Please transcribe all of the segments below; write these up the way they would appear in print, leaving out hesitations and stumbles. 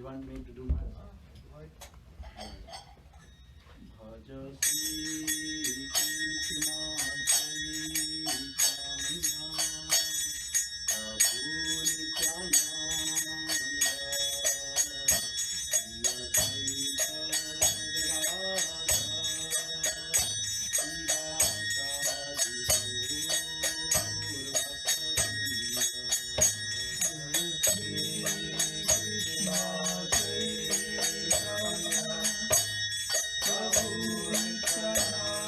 You want me to do my Bhaja Sri Krishna Chaitanya Prabhu Nityananda Advaita Radha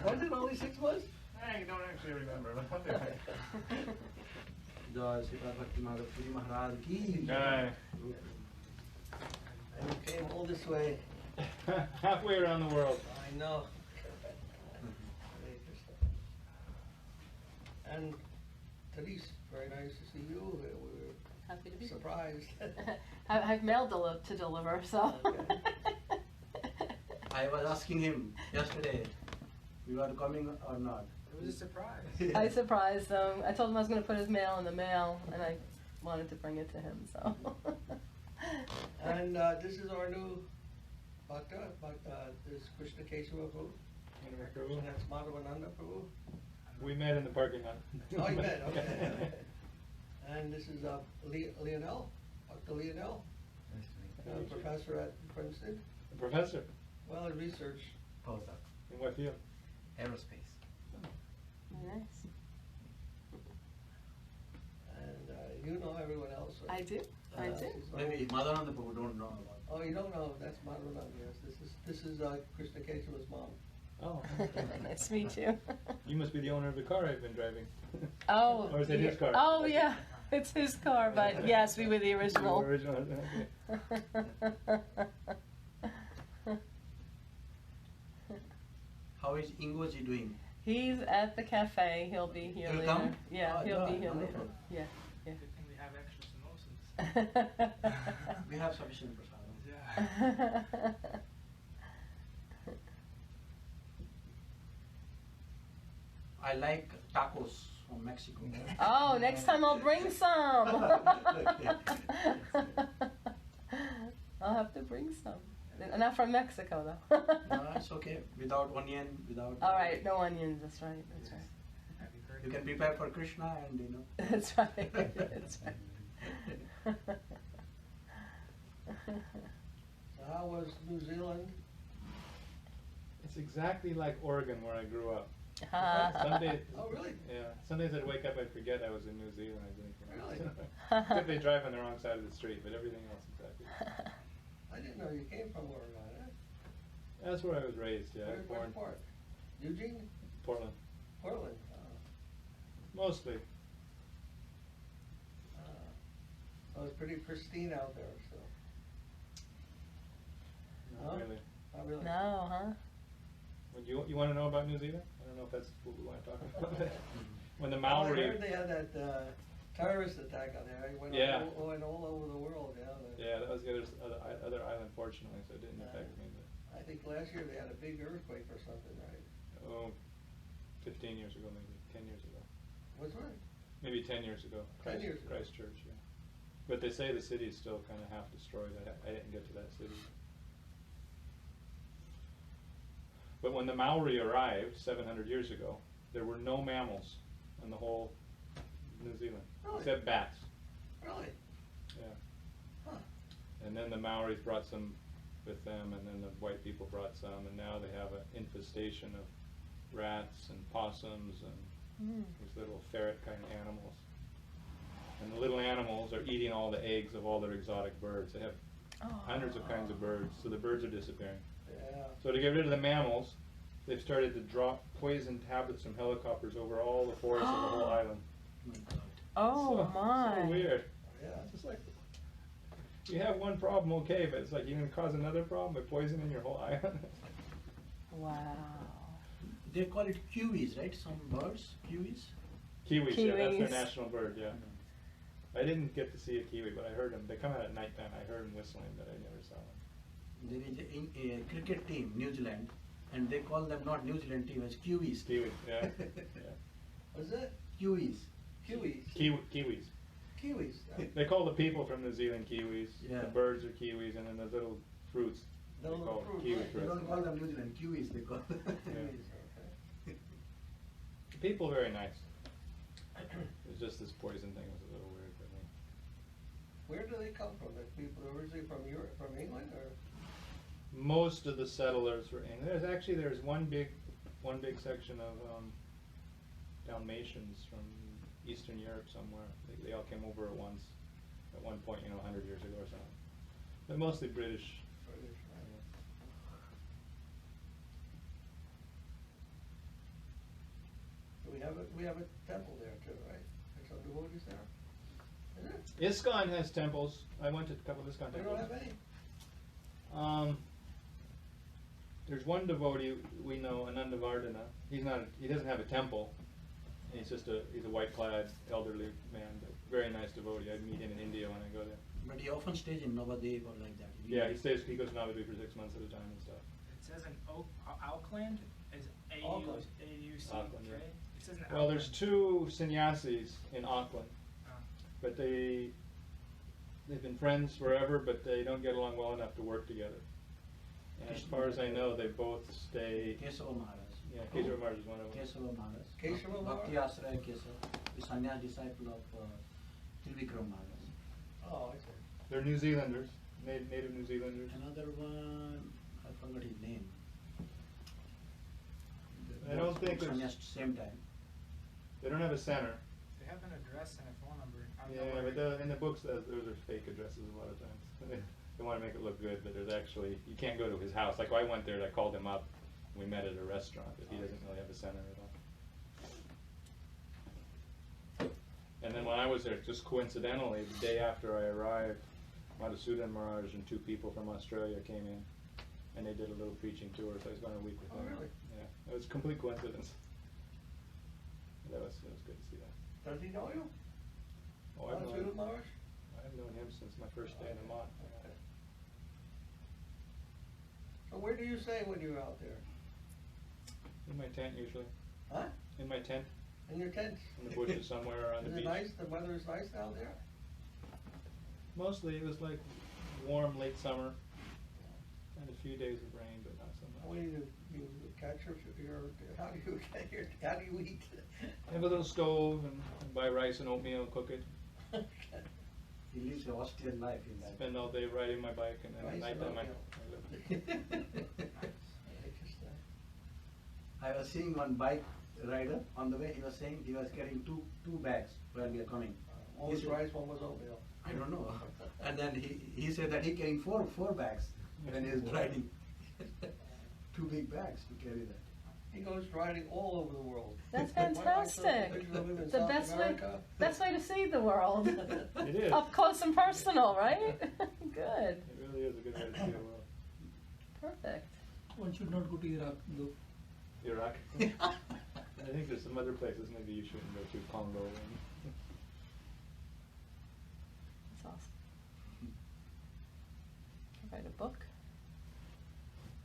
Was it only 6 months? I don't actually remember. Jai Sripad Bhakti Puri Maharaj ki. Jai. And you came all this way. Halfway around the world. I know. And Therese, very nice to see you. We were Happy to be surprised. I've mail to deliver, so. Okay. I was asking him yesterday, you are coming or not? It was a surprise. I surprised him. I told him I was going to put his mail in the mail, and I wanted to bring it to him, so. And this is our new Bhakta, this is Krishna Kesava Prabhu. And that's Madhavananda Prabhu. We met in the parking lot. Oh, you met, okay. And this is Lionel, Dr. Lionel, professor at Princeton. A professor? Well, in research. Postdoc. In what field? Aerospace. Very nice. And you know everyone else. Right? I do. I do. Maybe Madhavananda Prabhu don't know about. Oh, you don't know? That's Madhavananda. Yes, this is Krishna Kesava's mom. Oh. Nice to meet you. You must be the owner of the car I've been driving. Oh. Or is it his car? Oh, yeah. It's his car, but yes, we were the original. The original, okay. How is Ingoji doing? He's at the cafe. He'll be here He'll later. come? Yeah, Oh, he'll be yeah, here later. wonderful. Yeah, yeah. Good thing we have extra samosas. We have sufficient prasadam. Yeah. I like tacos. from Mexico. Oh, next time I'll bring some. I'll have to bring some. Not from Mexico though. No, it's okay. Without onion, without. All right, no onions. That's right. That's right. Have you heard You of can prepare for Krishna and you know. That's right. That's right. So how was New Zealand? It's exactly like Oregon where I grew up. Some days, Oh, really? yeah. Some days I'd wake up, I'd forget I was in New Zealand. Really? Except they drive on the wrong side of the street, but everything else exactly. I didn't know you came from Oregon, huh? That's where I was raised. Yeah, I was Where born part? Eugene? Portland, Portland? mostly. Oh, it's pretty pristine out there, so. Not Huh? really. Not really. No, huh? Would you want to know about New Zealand? I don't know if that's what we want to talk about. When the Oh, I Maori. heard they had that terrorist attack on there. It went, Yeah. went all over the world, yeah. Yeah, that was the other island, fortunately, so it didn't affect me. I think last year they had a big earthquake or something, right? But, oh, 15 years ago, maybe 10 years ago, What's right? maybe 10 years ago. 10 years ago. Christchurch, yeah. But they say the city is still kind of half destroyed. I didn't get to that city. But when the Maori arrived 700 years ago, there were no mammals in the whole New Zealand, Really? except bats. Really? Yeah. Huh. And then the Maoris brought some with them, and then the white people brought some, and now they have an infestation of rats and possums and these little ferret kind of animals. And the little animals are eating all the eggs of all their exotic birds. They have hundreds of kinds of birds, so the birds are disappearing. Yeah. So to get rid of the mammals, they've started to drop poison tablets from helicopters over all the forests of the whole island. Oh so, my. So weird. Yeah. It's just like, you have one problem, okay, but it's like you're going to cause another problem by poisoning your whole island. Wow. They call it kiwis, right? Some birds, kiwis. Kiwis, yeah, that's Kiwis. their national bird, yeah. I didn't get to see a kiwi, but I heard them. They come out at nighttime. I heard them whistling, but I never saw one. There is a cricket team, New Zealand, and they call them not New Zealand team as kiwis. Kiwi, yeah. What's that? Kiwis. Kiwis. Kiwis. Kiwis. They call the people from New Zealand Kiwis. Yeah. The birds are kiwis, and then the little fruits. The they little call fruit, kiwi right. They fruits. don't call them New Zealand kiwis. They call. Kiwis, okay. The people are very nice. It was just this poison thing was a little weird for me. Where do they come from? The people originally from Europe, from England, or? Most of the settlers were English. There's one big section of Dalmatians from Eastern Europe somewhere. They all came over at once, at one point, 100 years ago or something. But mostly British. British, right. So we have a temple there too, right? There's some devotees there. Is it? ISKCON has temples. I went to a couple of ISKCON We temples. don't have any. There's one devotee we know, Anandavardhana. He doesn't have a temple. He's a white-clad elderly man, but very nice devotee. I'd meet him in India when I go there. But he often stays in Navadip or like that. Yeah, he goes to Navadvip for 6 months at a time and stuff. It says in Auckland is Auckland. AUC. Auckland, yeah. It says in Well, there's Auckland. 2 sannyasis in Auckland, Oh. but they've been friends forever, but they don't get along well enough to work together. And as far as I know, they both stay. Kesava Maharaj. Yeah, Kesava Maharaj is one of them. Kesava Maharaj. Kesava Bhakti Maharaj? Asraya Kesava, the sannyas disciple of Trivikram Maharaj. Oh, I see. They're New Zealanders, native New Zealanders. Another one, I forgot his name. I don't think there's- sannyas same time. They don't have a center. They have an address and a phone number. I don't know Yeah, where but in the books, those are fake addresses a lot of times. They want to make it look good, but there's actually, you can't go to his house. Like I went there and I called him up. We met at a restaurant, but he doesn't really have a center at all. And then when I was there, just coincidentally, the day after I arrived, Madhava Maharaj and 2 people from Australia came in, and they did a little preaching tour, so I was going a week with Oh, them. really? Yeah, it was a complete coincidence. It was good to see that. Does he know you? Oh, I've Madhava known, Maharaj? I've known him since my first day in the mott. Okay. So where do you stay when you're out there? In my tent usually. Huh? In my tent. In your tent? in the bushes somewhere or on the Is beach. it nice? The weather is nice down there? Mostly it was like warm late summer and a few days of rain, but not so How much. do you catch how do you get your, how do you eat? I have a little stove and buy rice and oatmeal and cook it. He lives an austere life in that. Spend all day riding my bike and then at Rice night and time I oatmeal. Interesting. I was seeing one bike rider on the way. He was saying he was carrying two bags while we are coming. One was rice, one was oatmeal. I don't know. And then he said that he carrying four bags when he was riding. Two big bags to carry that. He goes riding all over the world. That's Why don't I show fantastic. pictures of him in The South best America? way to see the world. It is. Up close and personal, right? Good. It really is a good way to see the world. Perfect. One should not go to Iraq though. Iraq. I think there's some other places maybe you shouldn't go to, Congo. That's awesome. Write a book.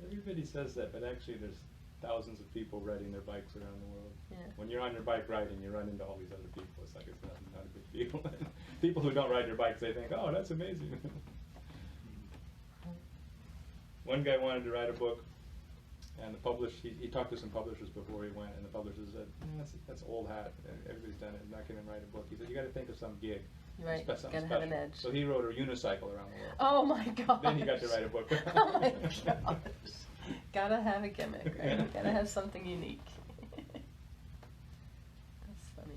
Everybody says that, but actually there's thousands of people riding their bikes around the world. Yeah. When you're on your bike riding, you run into all these other people. It's like it's not a big deal. People who don't ride their bikes, they think, oh, that's amazing. One guy wanted to write a book, and he talked to some publishers before he went, and the publishers said, that's old hat. Everybody's done it. Not going to write a book. He said, you got to think of some gig. Right. Something Gotta have an special." edge. So he wrote a unicycle around the world. Oh my gosh. Then he got to write a book. Oh my gosh. Gotta have a gimmick, right? Gotta have something unique. That's funny.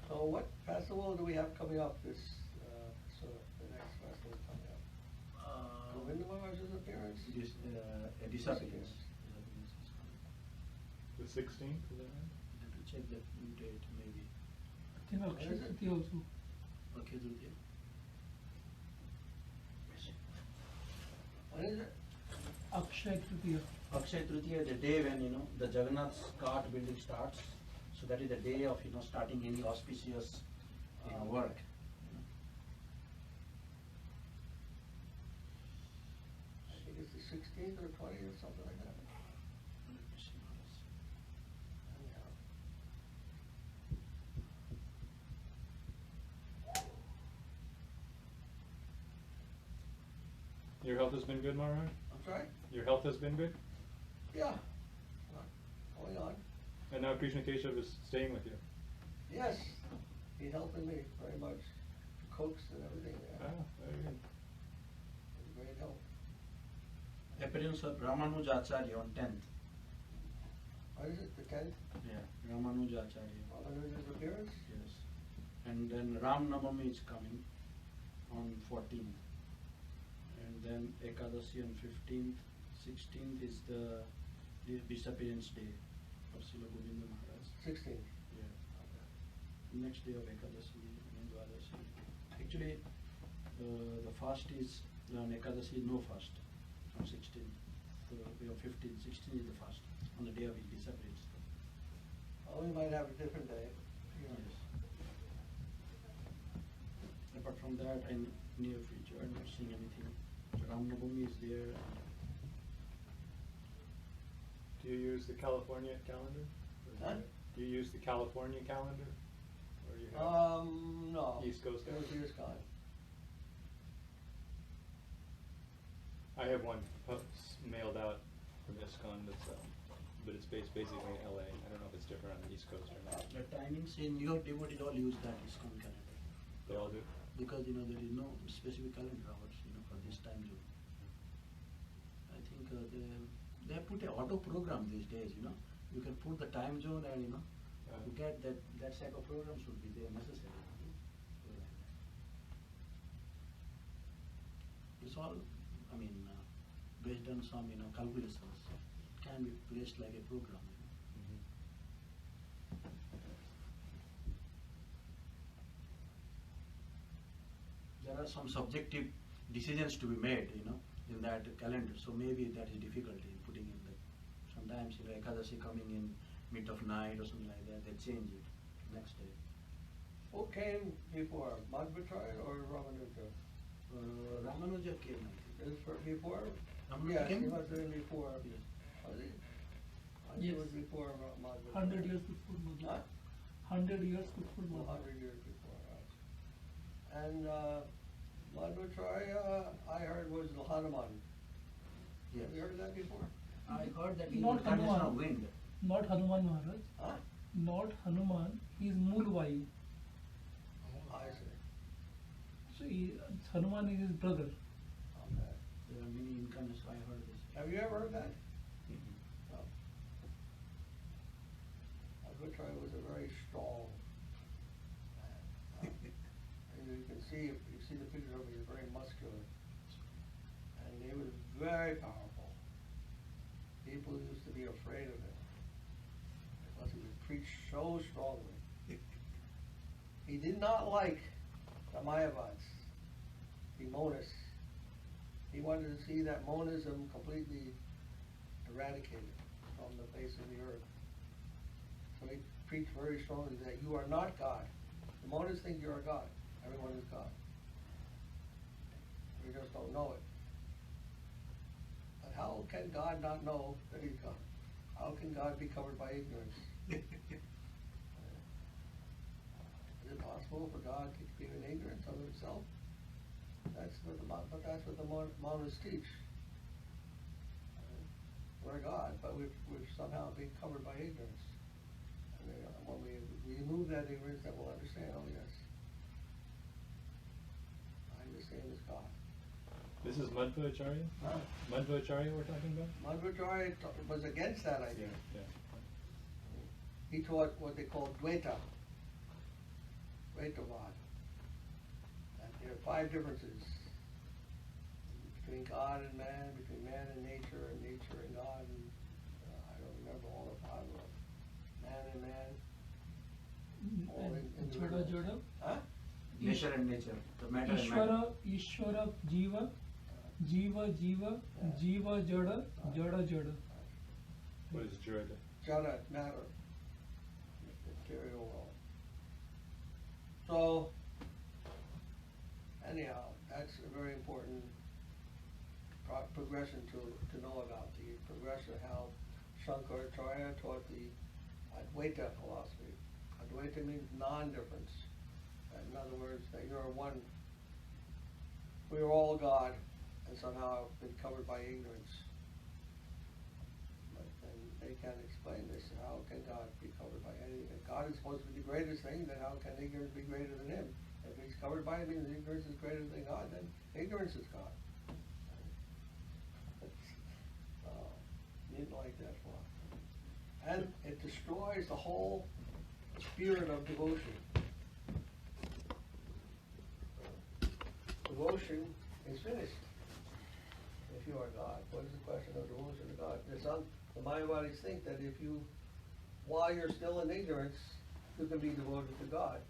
So what festival do we have coming up the next festival coming up? Govinda Maharaj's appearance? Disappearance. The 16th, is that right? I have to check that date maybe. I think Akshay When is it? Tritiya also. Okay, Dhruti. When is it? Akshay Tritiya. Akshay Tritiya, the day when the Jagannath's cart building starts. So that is the day of starting any auspicious work. I think it's the 16th or 20th or something like that. Your health has been good, Maharaj? I'm sorry? Your health has been good? Yeah. Going on. And now Krishna Keshav is staying with you? Yes. He's helping me very much. Cooks and everything. Yeah. Ah, very good. He's great help. Appearance of Ramanujacharya on 10th. What is it, the 10th? Yeah, Ramanujacharya. Ramanuja's appearance? Yes. And then Ram Navami is coming on 14th. And then Ekadasi on 15th. 16th is the disappearance day of Srila Govinda Maharaj. 16th. Yeah. Next day of Ekadasi and Dwadasi. Actually, the fast is, on Ekadasi no fast from 16th to 15th. 16th is the fast on the day of his disappearance. Oh, we might have a different day. Yes. Apart from that, in near future, I'm not seeing anything. Ram Navami is there. Do you use the California calendar? Huh? Do you use the California calendar? Or you have No. East Coast It was calendar? East Coast. I have one mailed out from ISKCON that's, but it's based basically in LA. I don't know if it's different on the East Coast or not. The timings in New York devotees all use that ISKCON calendar. They all do? Because there is no specific calendar hours for this time zone. I think they have put a auto program these days. You can put the time zone and to get that type of program should be there necessary. It's all based on some calculations. It can be placed like a program. There are some subjective decisions to be made, in that calendar. So maybe that is difficult in putting in that. Sometimes, Ekadasi coming in mid of night or something like that, they change it next day. Who came before, Madhava or Ramanuja? Ramanuja came, I think. Is for before? Ramanuja Yes, came? he must have been before. Yes. Was he? I think Yes. it was before Madhava. 100 years before Madhava. Huh? 100 years before Madhava. 100 years before us. And Madhvacharya, I heard, was the Hanuman. Yes. Have you heard of that before? I heard that he Not incarnation Hanuman. of wind. Not Hanuman Maharaj. Huh? Not Hanuman. He is Mulvayu. I see. So Hanuman is his brother. Okay. There are many incarnations. I heard this. Have you ever heard that? Mhm. No. Madhvacharya was a very strong man. And you can see, if you see the picture of him, he's very muscular. And he was very powerful. People used to be afraid of him because he would preach so strongly. He did not like the Mayavads, the monists. He wanted to see that monism completely eradicated from the face of the earth. So he preached very strongly that you are not God. The monists think you're a God. Everyone is God. We just don't know it. But how can God not know that he's God? How can God be covered by ignorance? Is it possible for God to be in ignorance of himself? That's what the monists teach. We're God, but we've somehow been covered by ignorance. And when we remove that ignorance, then we'll understand, oh yes, I'm the same as God. This is Madhvacharya? Huh? Madhvacharya we're talking about? Madhvacharya was against that idea. Yeah. He taught what they call Dvaita, Dvaitavad. That there are 5 differences between God and man, between man and nature and God, and I don't remember all the 5 of them. Man and man, all in Jada Jada. Huh? Nature and nature. The matter and matter. Ishvara, Ishvara, Jiva, Jiva, Jiva, Jiva, Jada, Jada, Jada. What is Jada? Jada, matter, material world. So, anyhow, that's a very important progression to know about, the progression of how Shankaracharya taught the Advaita philosophy. Advaita means non-difference. In other words, that you're one. We are all God, and somehow been covered by ignorance. But then they can't explain this. How can God be covered by anything? If God is supposed to be the greatest thing, then how can ignorance be greater than him? If he's covered by it, means ignorance is greater than God, then ignorance is God. Didn't like that philosophy. And it destroys the whole spirit of devotion. Devotion is finished. If you are God, what is the question of devotion to God? The Mayavadis think that if you, while you're still in ignorance, you can be devoted to God.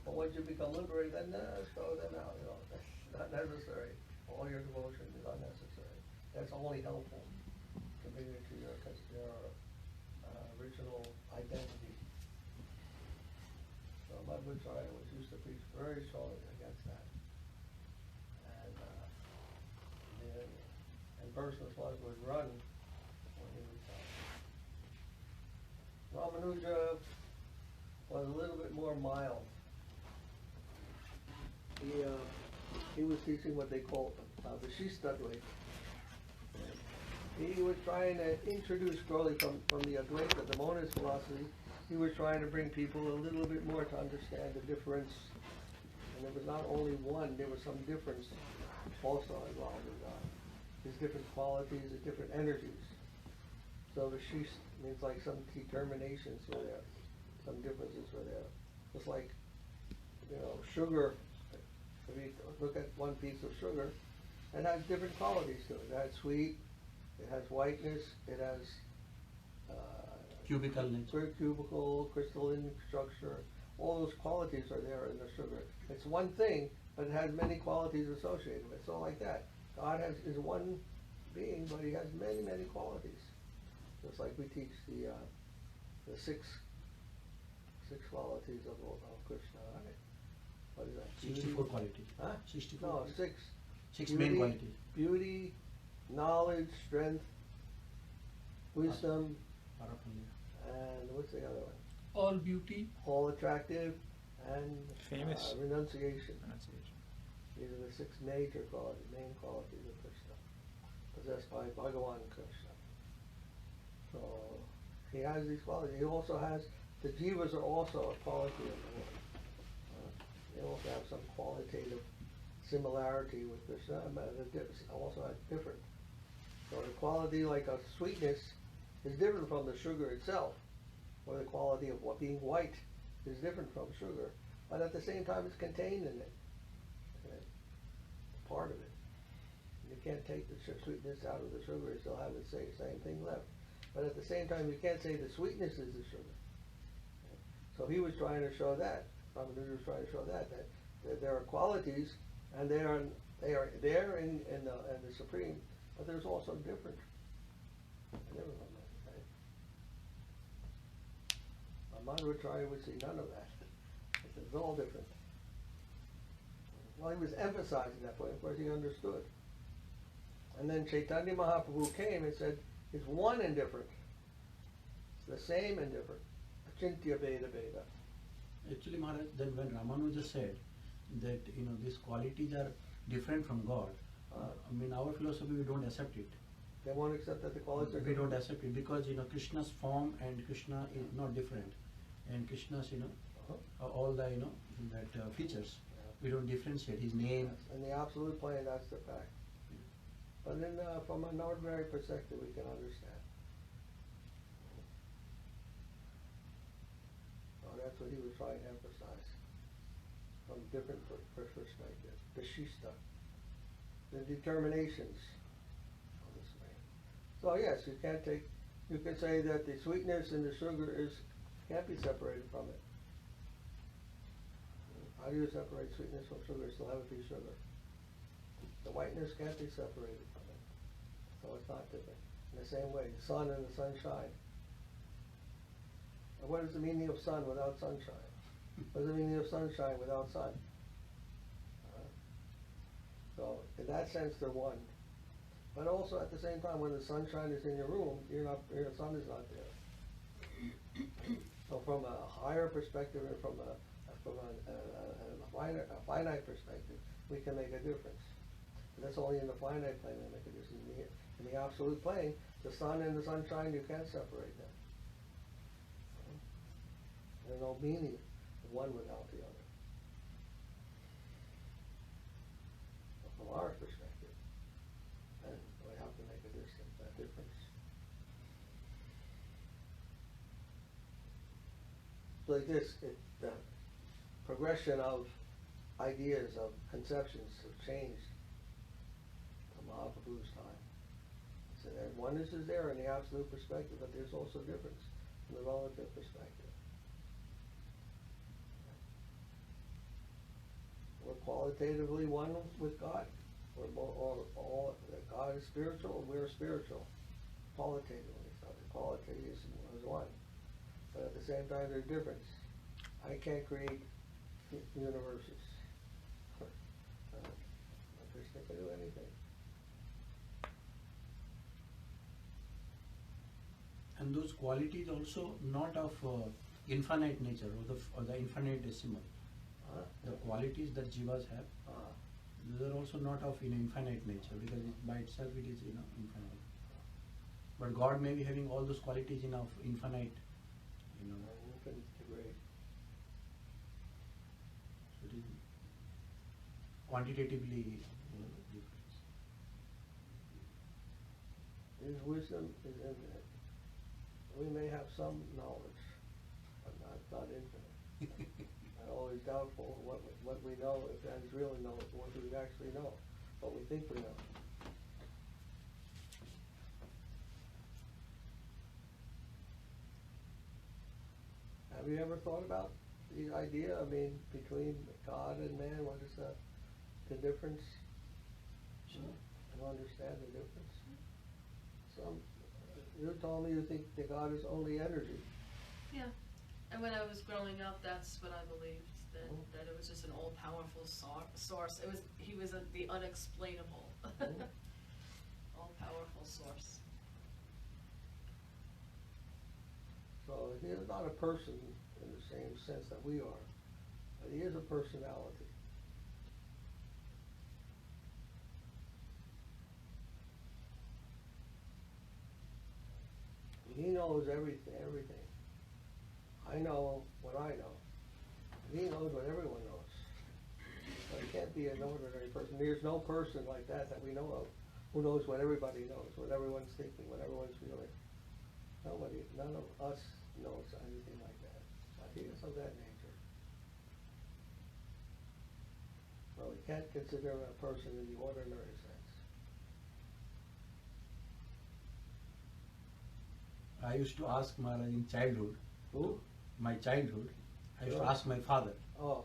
But once you become liberated, then throw them out. That's not necessary. All your devotion is unnecessary. That's only helpful to bring you to your original identity. So Madhvacharya was used to preach very strongly against that. And personal life would run when he was Ramanuja was a little bit more mild. He was teaching what they call Vishistadvaita. He was trying to introduce slowly from the Advaita, the monist philosophy. He was trying to bring people a little bit more to understand the difference. And there was not only one, there was some difference also involved in God. His different qualities, his different energies. So Vishist means like some determinations were there, some differences were there. It's like, sugar. If you look at one piece of sugar, it has different qualities to it. It has sweet, it has whiteness, it has Cubical nature. cubical, crystalline structure. All those qualities are there in the sugar. It's one thing, but it has many qualities associated with it. So like that. God is one being, but he has many, many qualities. Just like we teach the six qualities of Krishna, right? What is that? 64 qualities. Huh? 64. No, six. Six main qualities. Beauty, knowledge, strength, wisdom, Parapanya. and what's the other one? all beauty, all attractive, and Famous. renunciation. Pronunciation. These are the 6 major qualities, main qualities of Krishna, possessed by Bhagavan Krishna. So he has these qualities. He also has, the jivas are also a quality of the Lord. They also have some qualitative similarity with Krishna, and also are different. So the quality, like a sweetness, is different from the sugar itself, or the quality of what being white is different from sugar, but at the same time it's contained in it. Okay? Part of it. You can't take the sweetness out of the sugar, you still have the same thing left. But at the same time, you can't say the sweetness is the sugar. Okay? So he was trying to show that. Ramanuja was trying to show that there are qualities, and they are there in the supreme, but there's also different. Madhava would see none of that. It's all different. Well, he was emphasizing that point. Of course, he understood. And then Chaitanya Mahaprabhu came and said, it's one and different. It's the same and different. Achintya Veda Veda. Actually, Maharaj, then when Ramanuja said that these qualities are different from God, our philosophy, we don't accept it. They won't accept that the qualities are We different. don't accept it because Krishna's form and Krishna is not different, and Krishna's all the that features we don't differentiate. His name. Yes, in the absolute plane, that's the fact. But then, from an ordinary perspective, we can understand. So that's what he was trying to emphasize from different perspectives. The shista, the determinations of this man. So yes, you can say that the sweetness in the sugar can't be separated from it. How do you separate sweetness from sugar? Still have it be sugar. The whiteness can't be separated from it. So it's not different. In the same way, the sun and the sunshine. And what is the meaning of sun without sunshine? What is the meaning of sunshine without sun? So in that sense, they're one. But also at the same time, when the sunshine is in your room, your sun is not there. So from a higher perspective and from a finite perspective, we can make a difference. And that's only in the finite plane we make a difference. In the absolute plane, the sun and the sunshine, you can't separate them. There's no meaning of one without the other. But from our perspective, then we have to make a difference. So like this, the progression of ideas, of conceptions have changed from Mahaprabhu's time. So that oneness is there in the absolute perspective, but there's also difference in the relative perspective. We're qualitatively one with God. God is spiritual, we're spiritual. Qualitatively, so the quality is one. But at the same time, there's difference. I can't create universes. Krishna can do anything. And those qualities also not of infinite nature or the infinitesimal. The qualities that jivas have, those are also not of infinite nature, because by itself it is infinite. But God may be having all those qualities of infinite. Infinite degree. So it is quantitatively different. His wisdom is infinite. We may have some knowledge, but not infinite. I'm always doubtful what we know, if that is really knowledge, what we actually know, what we think we know. Have you ever thought about the idea, between God and man? What is the difference? Sure. You understand the difference? You told me you think that God is only energy. Yeah. And when I was growing up, that's what I believed, that it was just an all-powerful source. He was the unexplainable, all-powerful source. So he is not a person in the same sense that we are. But he is a personality. He knows everything. I know what I know. He knows what everyone knows. But he can't be an ordinary person. There's no person like that we know of who knows what everybody knows, what everyone's thinking, what everyone's feeling. Nobody, none of us knows anything like that. He is of that nature. So we can't consider him a person in the ordinary sense. I used to ask Maharaj in childhood. Who? My childhood. I used to Sure. ask my father. Oh,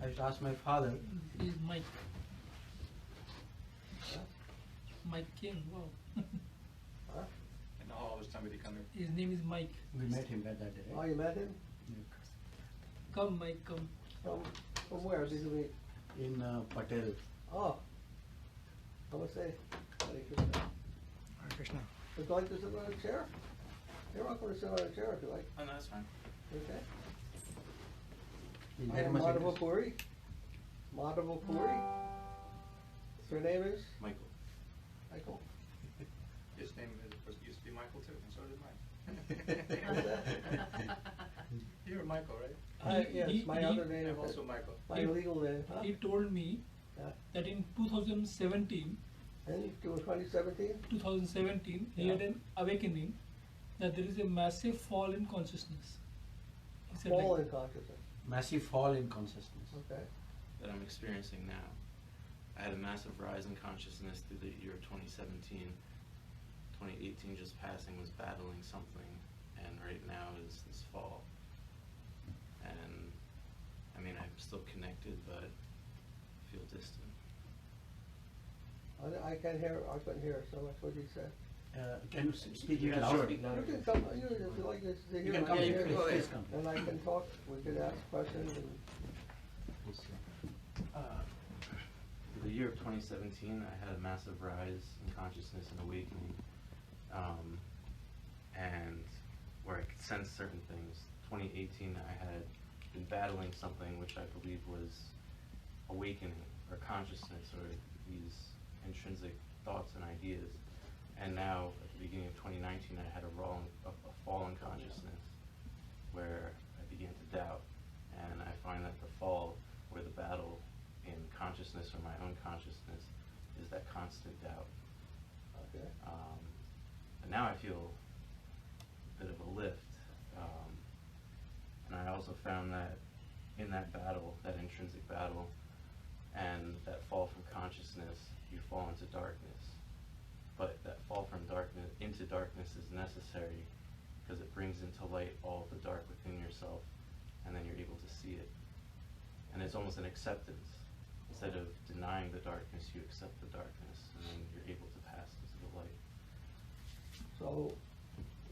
I used to ask my father. He's Mike. huh? Mike King. Wow. Huh? In the hall, was somebody coming? His name is Mike. We met him that day. Oh, you met him? Come, Mike, come. From where did you meet? In Patel. Oh, namaste. Hare Krishna. Hare Krishna. Would you like to sit on a chair? You're welcome to sit on a chair if you like. Oh, no, that's fine. Okay. He's I very am much Madhava interested. Puri. Madhava Puri. Your name is? Michael. Michael. His name used to be Michael too, and so did mine. You're Michael, right? Yes, my other name I'm is also Michael. my legal name. Huh? He told me Yeah. that in 2017, And it was 2017? he Yeah. had an awakening that there is a massive fall in consciousness. He said Fall like, in consciousness. Massive fall in consciousness. Okay. that I'm experiencing now. I had a massive rise in consciousness through the year 2017. 2018 just passing was battling something, and right now is this fall. And I mean, I'm still connected, but feel distant. I couldn't hear so much what you said. Can you speak You it can louder? speak You louder. can come, if you like to hear You can my come Yeah, you here. can go Please ahead. come. and I can talk, we could ask questions and The year of 2017, I had a massive rise in consciousness and awakening, and where I could sense certain things. 2018, I had been battling something which I believe was awakening, or consciousness, or these intrinsic thoughts and ideas. And now, at the beginning of 2019, I had a fall in consciousness, where I began to doubt. And I find that the fall, or the battle in consciousness, or my own consciousness, is that constant doubt. okay. And now I feel a bit of a lift. And I also found that in that battle, that intrinsic battle, and that fall from consciousness, you fall into darkness. But that fall from darkness into darkness is necessary because it brings into light all of the dark within yourself, and then you're able to see it. And it's almost an acceptance. Instead of denying the darkness, you accept the darkness, and then you're able to pass into the light. So,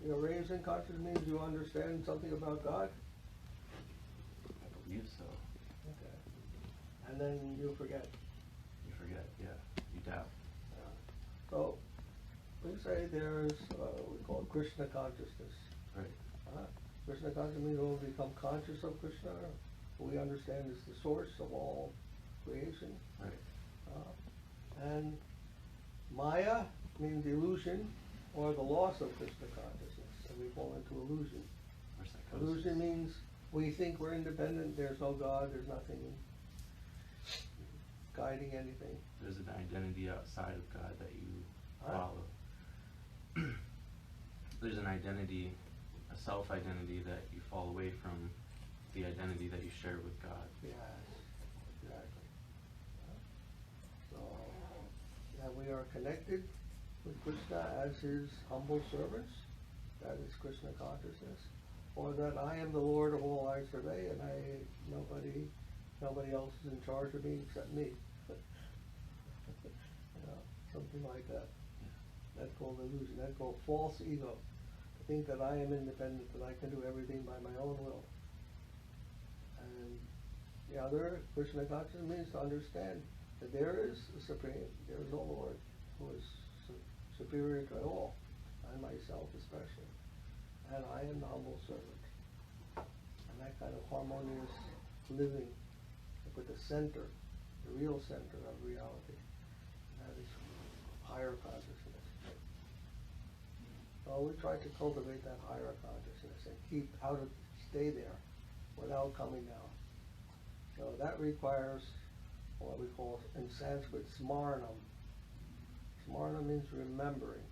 raised in consciousness means you understand something about God? I believe so. Okay. And then you forget. You forget, yeah. You doubt. So, we say there's, we call it Krishna consciousness. Right. Krishna consciousness means we'll become conscious of Krishna, who we understand is the source of all creation. Right. And Maya means illusion, or the loss of Krishna consciousness, and we fall into illusion. Or psychosis. Illusion means we think we're independent, there's no God, there's nothing guiding anything. There's an identity outside of God that you follow. There's an identity, a self-identity that you fall away from the identity that you share with God. Yes, exactly. So, that we are connected with Krishna as his humble servants, that is Krishna consciousness, or that I am the Lord of all I survey, and nobody else is in charge of me except me. Something like that. That's called illusion. That's called false ego. To think that I am independent, that I can do everything by my own will. And the other, Krishna consciousness, means to understand that there is a supreme, there is a Lord who is superior to all, and myself especially. and I am the humble servant. And that kind of harmonious living with the center, the real center of reality, that is higher consciousness. So we try to cultivate that higher consciousness and keep how to stay there without coming down. So that requires what we call in Sanskrit smarnam. Smarnam means remembering.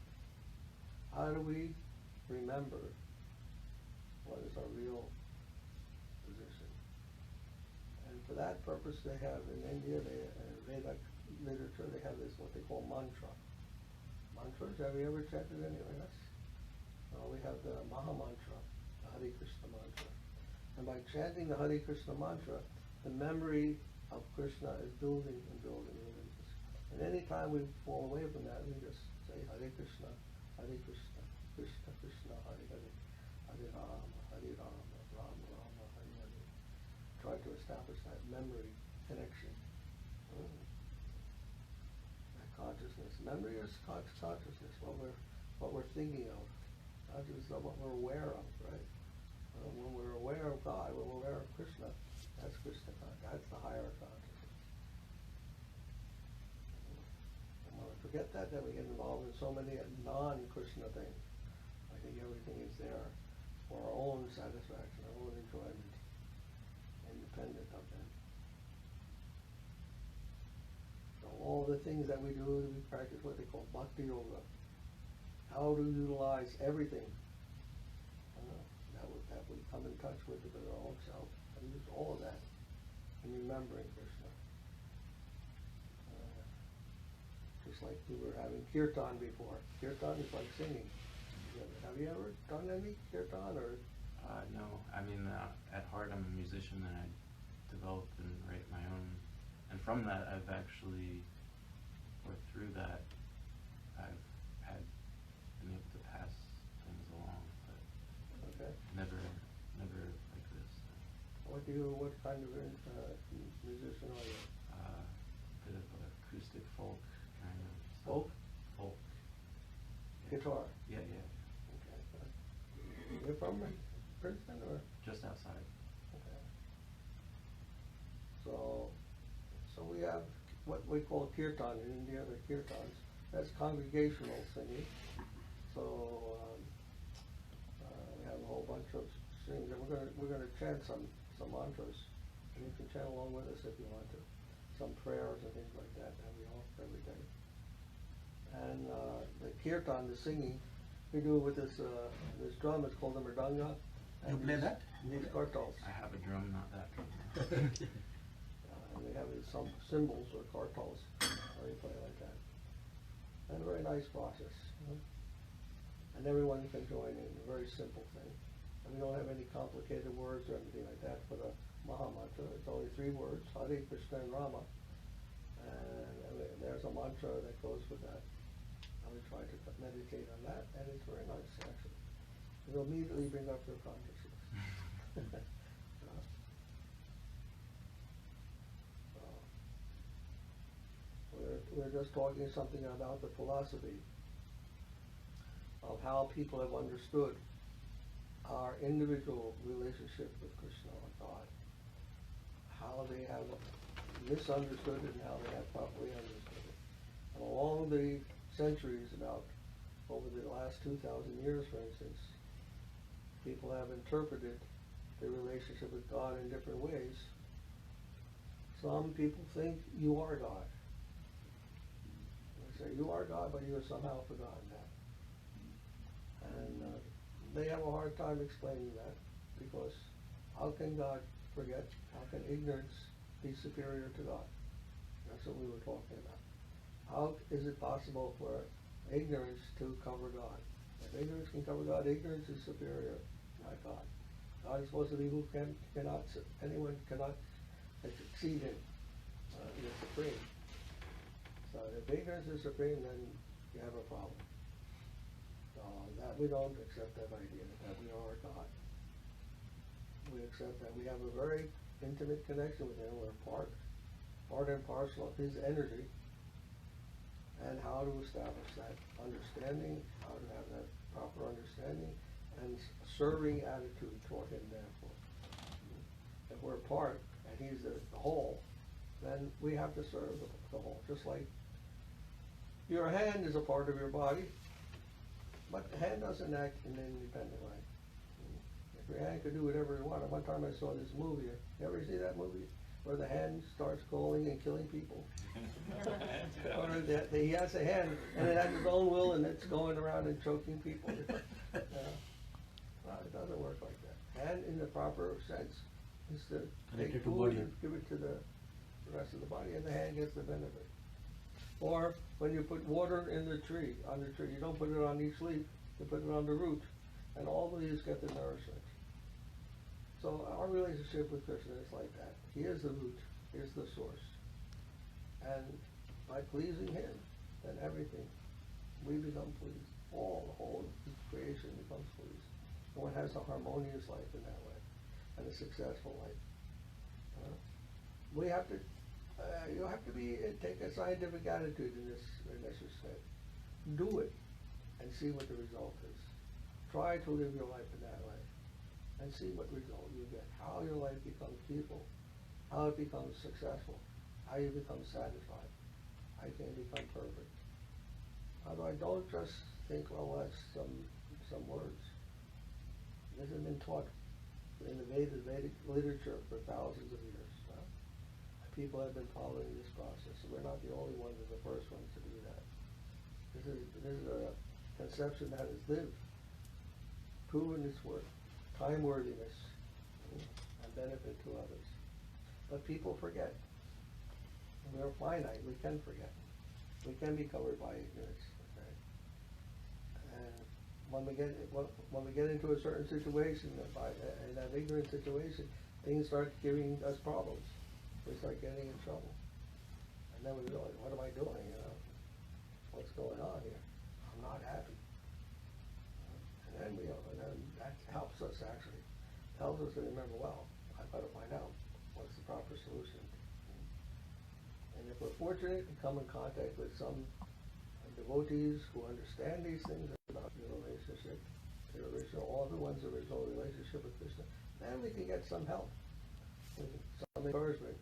How do we remember what is our real position? And for that purpose they have in India, Vedic literature, they have this what they call mantra. Mantras, have you ever chanted any of this? We have the Maha Mantra, the Hare Krishna mantra. And by chanting the Hare Krishna mantra, the memory of Krishna is building and building within us. And any time we fall away from that, we just say Hare Krishna, Krishna Krishna, Hare Hare, Hare Rama, Rama Rama, Hare Hare. Try to establish that memory connection. That consciousness. Memory is consciousness, what we're thinking of. Consciousness of what we're aware of, right? When we're aware of God, when we're aware of Krishna, that's Krishna, that's the higher consciousness. And when we forget that, then we get involved in so many non-Krishna things. I think everything is there for our own satisfaction, our own enjoyment, independent of them. So all the things that we do, we practice what they call Bhakti Yoga. How to utilize everything that we come in touch with our own self, and use all of that in remembering Krishna. Just like we were having Kirtan before. Kirtan is like singing. Have you ever done any Kirtan or? No. I mean, at heart, I'm a musician, and I develop and write my own. And from that, I've actually, or through that, I've been able to pass things along, but Okay. never like this. What kind of musician are you? Bit of acoustic folk kind of stuff. Folk? Folk. Guitar? Yeah. Okay. You're from Princeton or? Just outside. Okay. So we have what we call Kirtan in India, the Kirtans. That's congregational singing. So we have a whole bunch of things, and we're gonna chant some mantras, and you can chant along with us if you want to. Some prayers and things like that we offer every day. And the Kirtan, the singing, we do with this drum. It's called the mridanga. You play that? These kartals. I have a drum, not that drum. And we have some cymbals or kartals, or you play like that. And a very nice process. And everyone can join in, a very simple thing. And we don't have any complicated words or anything like that for the Maha Mantra. It's only 3 words, Hare Krishna and Rama. And there's a mantra that goes with that. And we try to meditate on that, and it's very nice, actually. It'll immediately bring up your consciousness. We're just talking something about the philosophy of how people have understood our individual relationship with Krishna or God, how they have misunderstood it and how they have properly understood it. And along the centuries, about over the last 2,000 years, for instance, people have interpreted their relationship with God in different ways. Some people think you are God. They say you are God, but you have somehow forgotten that. And they have a hard time explaining that, because how can God forget? How can ignorance be superior to God? That's what we were talking about. How is it possible for ignorance to cover God? If ignorance can cover God, ignorance is superior, not God. God is supposed to be who anyone cannot exceed him. He is supreme. So if ignorance is supreme, then you have a problem. That we don't accept that idea, that we are God. We accept that we have a very intimate connection with him. We're part and parcel of his energy. And how to establish that understanding, how to have that proper understanding, and serving attitude toward him, therefore. If we're part and he's the whole, then we have to serve the whole. Just like your hand is a part of your body, but the hand doesn't act in an independent way. If your hand could do whatever it wanted. One time I saw this movie. You ever see that movie? Where the hand starts calling and killing people. Or that he has a hand and it has its own will and it's going around and choking people. Well, it doesn't work like that. Hand in the proper sense is to take Connected to food body. and give it to the rest of the body, and the hand gets the benefit. Or when you put water in the tree, on the tree, you don't put it on each leaf, you put it on the root, and all of these get the nourishment. So our relationship with Krishna is like that. He is the root, he is the source. And by pleasing him, then everything, we become pleased. The whole creation becomes pleased. And one has a harmonious life in that way, and a successful life. We have to, you have to take a scientific attitude in this respect. Do it, and see what the result is. Try to live your life in that way, and see what result you get. How your life becomes peaceful, how it becomes successful, how you become satisfied, how you can become perfect. Otherwise, don't just think, well, that's some words. This has been taught in the Vedic literature for thousands of years. People have been following this process, so we're not the only ones or the first ones to do that. This is a conception that has lived, proven its worth, time-worthiness, and benefit to others. But people forget. We are finite. We can forget. We can be covered by ignorance. Okay? And when we get into a certain situation, in that ignorant situation, things start giving us problems. We start getting in trouble. And then we realize, what am I doing? What's going on here? I'm not happy. And then that helps us actually. Helps us to remember, well, I've got to find out what's the proper solution. And if we're fortunate to come in contact with some devotees who understand these things about the relationship, the original, all the one's original relationship with Krishna, then we can get some help, and some encouragement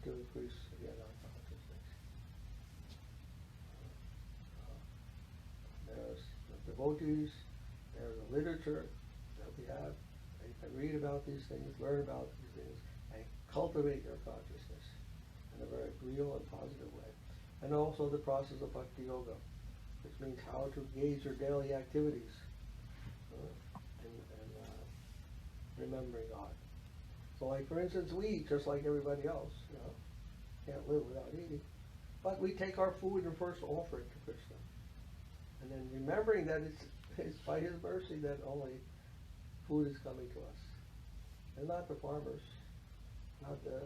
to increase again our consciousness. There's the devotees, there's the literature that we have, and you can read about these things, learn about these things, and cultivate your consciousness in a very real and positive way. And also the process of Bhakti Yoga, which means how to gauge your daily activities and remembering God. So like, for instance, we eat just like everybody else, can't live without eating. But we take our food and first offer it to Krishna. And then remembering that it's by his mercy that only food is coming to us. And not the farmers, not the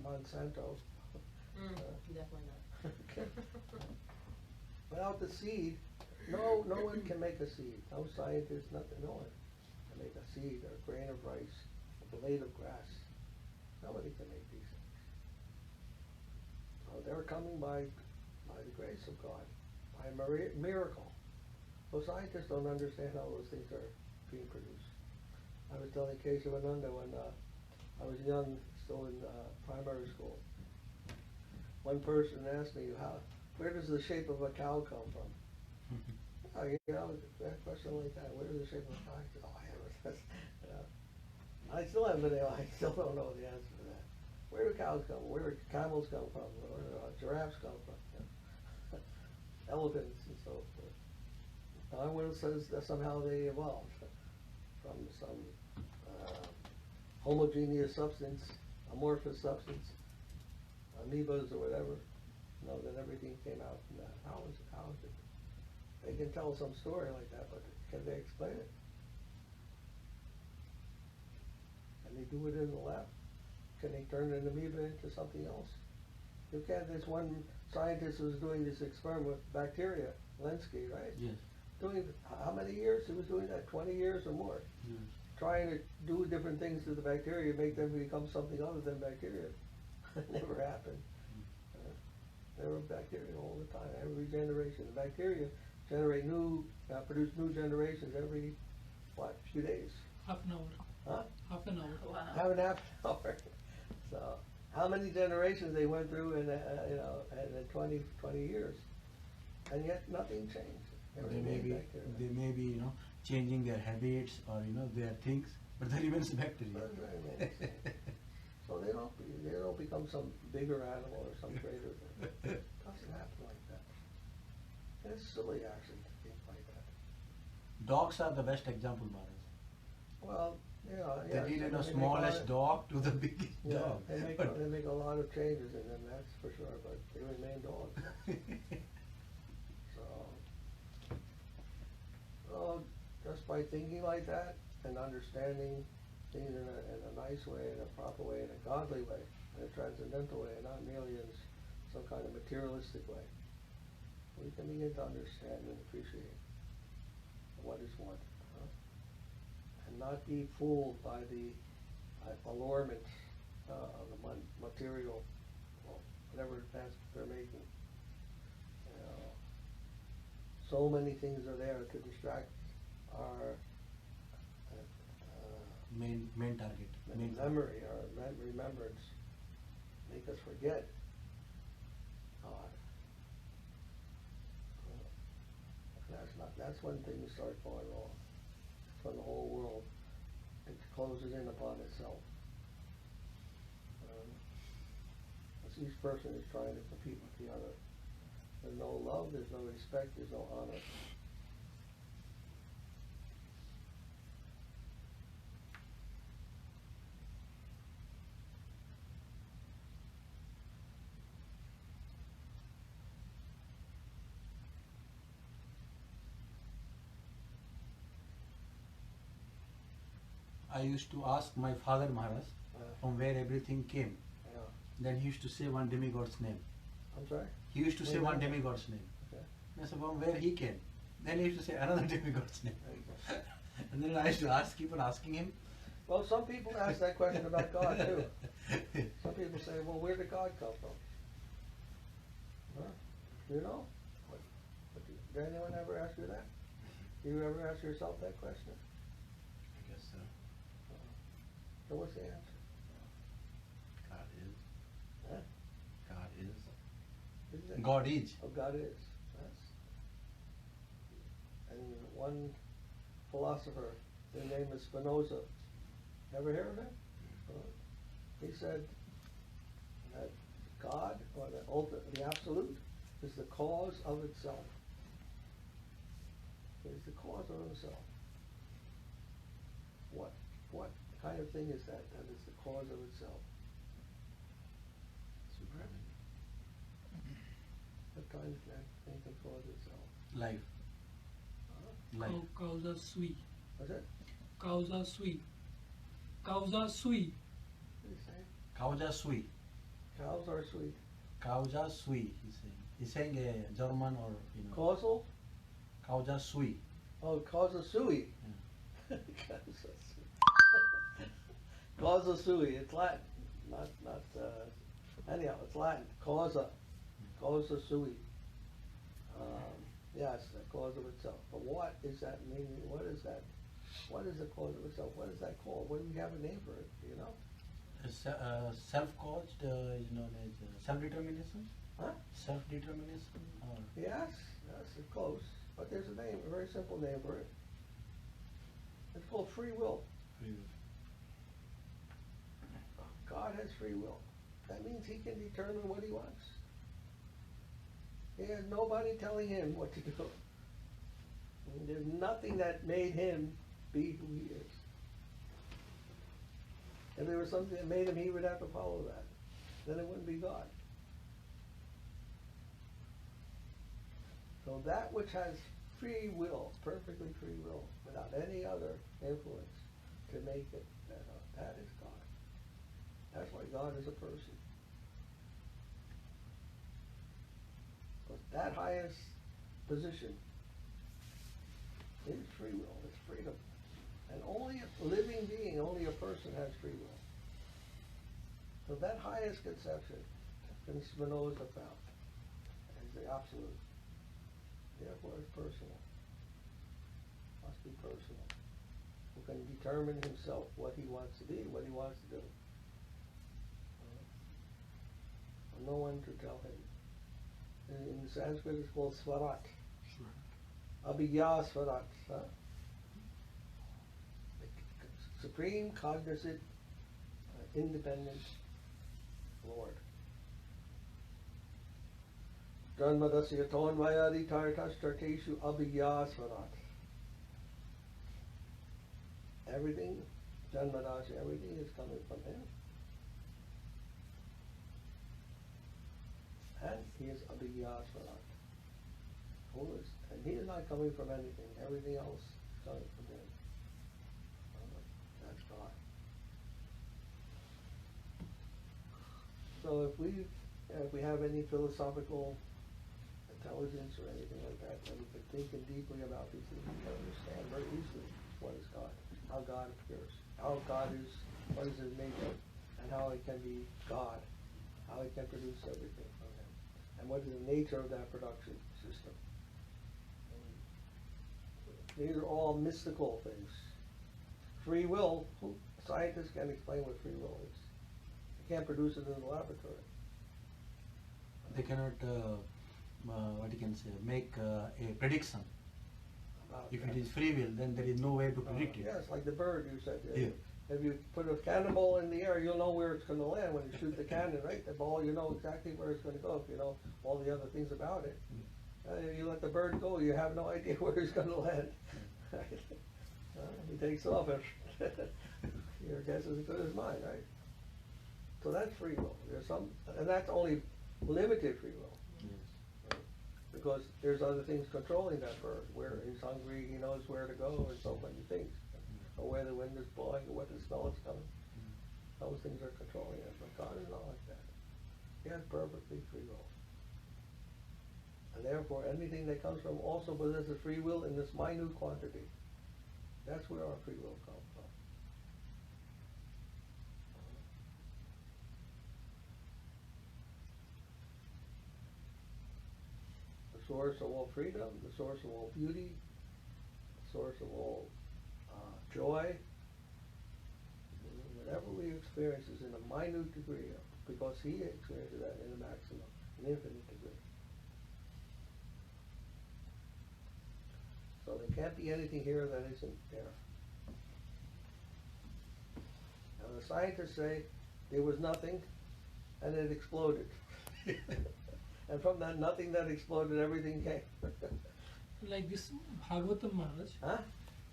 Monsanto. Definitely not. Okay. Without the seed, no one can make a seed. No scientist, nothing, no one can make a seed or a grain of rice, a blade of grass. Nobody can make these things. So they're coming by the grace of God, by a miracle. So scientists don't understand how those things are being produced. I was telling Keshavananda when I was young, still in primary school. One person asked me, where does the shape of a cow come from? A question like that, where does the shape of a cow come from? I still haven't been able, I still don't know the answer to that. Where do cows come from? Where do camels come from? Where do giraffes come from? Elephants and so forth. Darwin says that somehow they evolved from some homogeneous substance, amorphous substance, amoebas or whatever. That everything came out from that. How is it? They can tell some story like that, but can they explain it? Can they do it in the lab? Can they turn an amoeba into something else? You can't. This one scientist was doing this experiment with bacteria, Lenski, right? Yes. Doing how many years? He was doing that, 20 years or more. Yes. Trying to do different things to the bacteria, make them become something other than bacteria. It never happened. There were bacteria all the time, every generation. The bacteria produce new generations every what, few days? Half an hour. Huh? Half an hour. Wow. Half an hour. So, how many generations they went through in, in 20 years, and yet nothing changed. They Everything may be, back there. they may be, changing their habits or their things, but they remains bacteria. But it remains the same. So they don't become some bigger animal or some greater thing. It doesn't happen like that. And it's silly actually to think like that. Dogs are the best example, Maharaj. Well, They yeah. need so the they smallest make dog to the biggest Yeah, dog. they make a lot of changes in them, that's for sure, but they remain dogs. So, just by thinking like that and understanding things in a nice way, in a proper way, in a godly way, in a transcendental way, and not merely in some kind of materialistic way, we can begin to understand and appreciate what is what, and not be fooled by the allurement of the material, well, whatever advancement they're making. So many things are there to distract our Main target. memory, our remembrance, make us forget God. That's when things start going wrong. That's when the whole world closes in upon itself. As each person is trying to compete with the other. There's no love, there's no respect, there's no honor. I used to ask my father Maharaj from where everything came. Yeah. Then he used to say one demigod's name. I'm sorry? He used to say Amen. one demigod's name. Okay. I said, from where he came. Then he used to say another demigod's name. There you go. And then I used to keep on asking him. Well, some people ask that question about God too. Some people say, well, where did God come from? Huh? You know? Did anyone ever ask you that? Do you ever ask yourself that question? I guess so. So what's the answer? God is. Huh? God is. Isn't it? God is. Oh, God is. And one philosopher, his name is Spinoza. Ever hear of him? He said that God, or the absolute, is the cause of itself. It is the cause of itself. What kind of thing is that is the cause of itself? Supreme. What kind of thing can cause itself? Life. Life. Causa sui. What's it? Causa sui. Causa sui. What do you say? Causa sui. Cows are sweet. Causa sui, he's saying. He's saying a German or, Causal? Causa sui. Oh, causa sui. Yeah. Causa sui. It's Latin. Not anyhow, it's Latin. Causa. Causa sui. Yes, the cause of itself. But what is that meaning? What is that? What is the cause of itself? What is that called? What do we have a name for it? Do you know? Self-caused is known as self-determination? Huh? Self-determination? Or Yes, it's close. But there's a name, a very simple name for it. It's called free will. free will. God has free will. That means he can determine what he wants. He has nobody telling him what to do. And there's nothing that made him be who he is. If there was something that made him, he would have to follow that. Then it wouldn't be God. So that which has free will, perfectly free will, without any other influence to make it, that is God. That's why God is a person. But that highest position is free will, it's freedom. And only a living being, only a person has free will. So that highest conception, can Spinoza found, is the absolute. Therefore it's personal. Must be personal. who can determine himself what he wants to be, what he wants to do. No one to tell him. In Sanskrit it's called Swarat. Abhigya Swarat. Supreme, cognizant, independent Lord. Janmadasya tonvayadi tartastarteshu abhigya Swarat. Everything, Janmadasya, everything is coming from him. And he is abhigya Swarat. And he is not coming from anything. Everything else is coming from him. That's God. So if we have any philosophical intelligence or anything like that, then we can think deeply about these things. We can understand very easily what is God, how God appears, how God is, what is his nature, and how he can be God, how he can produce everything from him, and what is the nature of that production system. These are all mystical things. Free will, scientists can't explain what free will is. They can't produce it in the laboratory. They cannot, what you can say, make a prediction. About If that. it is free will, then there is no way to predict it. Yes, like the bird you said. Yeah. If you put a cannonball in the air, you'll know where it's going to land when you shoot the cannon, right? The ball, you know exactly where it's going to go if you know all the other things about it. You let the bird go, you have no idea where it's going to land. He takes off and your guess is as good as mine, right? So that's free will. There's some, and that's only limited free will. Yes. Because there's other things controlling that bird. Where he's hungry, he knows where to go, and so many things. Or where the wind is blowing, or what the smell is coming. Those things are controlling it. But God is not like that. He has perfectly free will. And therefore, anything that comes from also possesses free will in this minute quantity. That's where our free will comes from. The source of all freedom, the source of all beauty, the source of all joy. Whatever we experience is in a minute degree, because he experiences that in a maximum, an infinite degree. So there can't be anything here that isn't there. Now the scientists say there was nothing and it exploded. And from that nothing that exploded, everything came. Like this Bhagavatam Maharaj, Huh?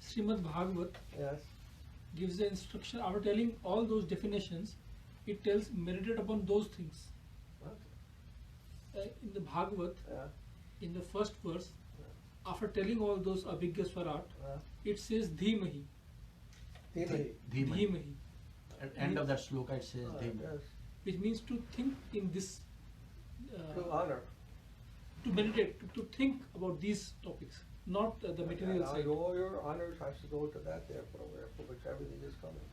Srimad Bhagavat Yes. gives the instruction, after telling all those definitions, it tells meditate upon those things. What? In the Bhagavat, Yeah. in the first verse, after telling all those Abhigya Swarat, it says Dhimahi. Dhimahi. Dhimahi. At end of that sloka it says Dhimahi. Yes. Which means to think in this, To honor. to meditate, to think about these topics, not the material And side. all your honors has to go to that therefore, for which everything is coming.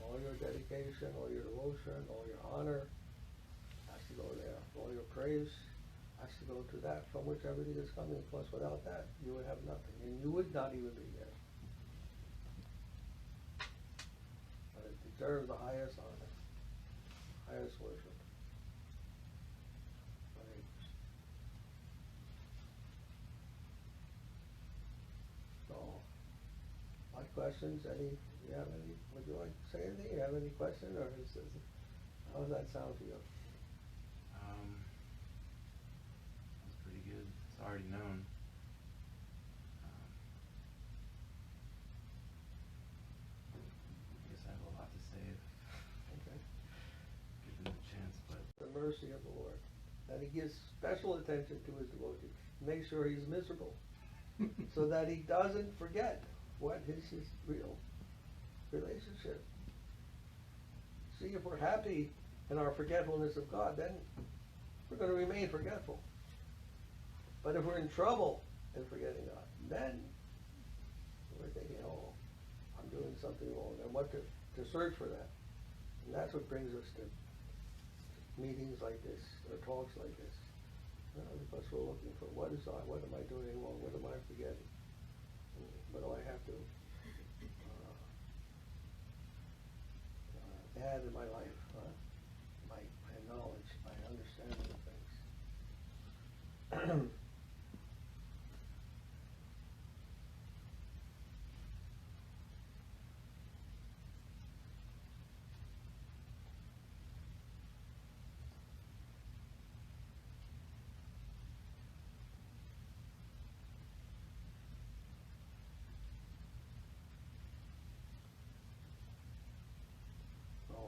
All your dedication, all your devotion, all your honor has to go there. All your praise has to go to that from which everything is coming. Plus without that, you would have nothing. And you would not even be there. But it deserves the highest honor, highest worship. Right. So, my questions, would you like to say anything? You have any question, or how does that sound to you? That's pretty good. It's already known. I guess I have a lot to say if Okay. given the chance, but The mercy of the Lord. And he gives special attention to his devotee. Make sure he's miserable. So that he doesn't forget what is his real relationship. See, if we're happy in our forgetfulness of God, then we're going to remain forgetful. But if we're in trouble in forgetting God, then we're thinking, oh, I'm doing something wrong, and what to search for that. And that's what brings us to meetings like this, or talks like this. Because we're looking for what am I doing wrong, what am I forgetting? What do I have to add in my life, my knowledge, my understanding of things.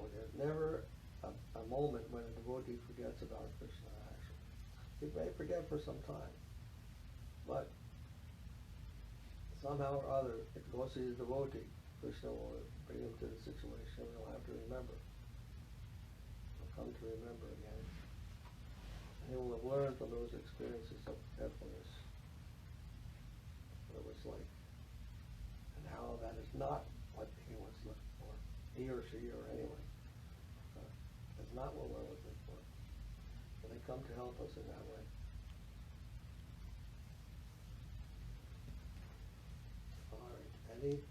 There's never a moment when a devotee forgets about Krishna, actually. He may forget for some time, but somehow or other, if he goes to the devotee, Krishna will bring him to the situation and he'll have to remember. He'll come to remember again. And he will have learned from those experiences of forgetfulness what it was like, and how that is not what he was looking for, he or she or anyone. It's not what we're looking for. But they come to help us in that way. All right. Any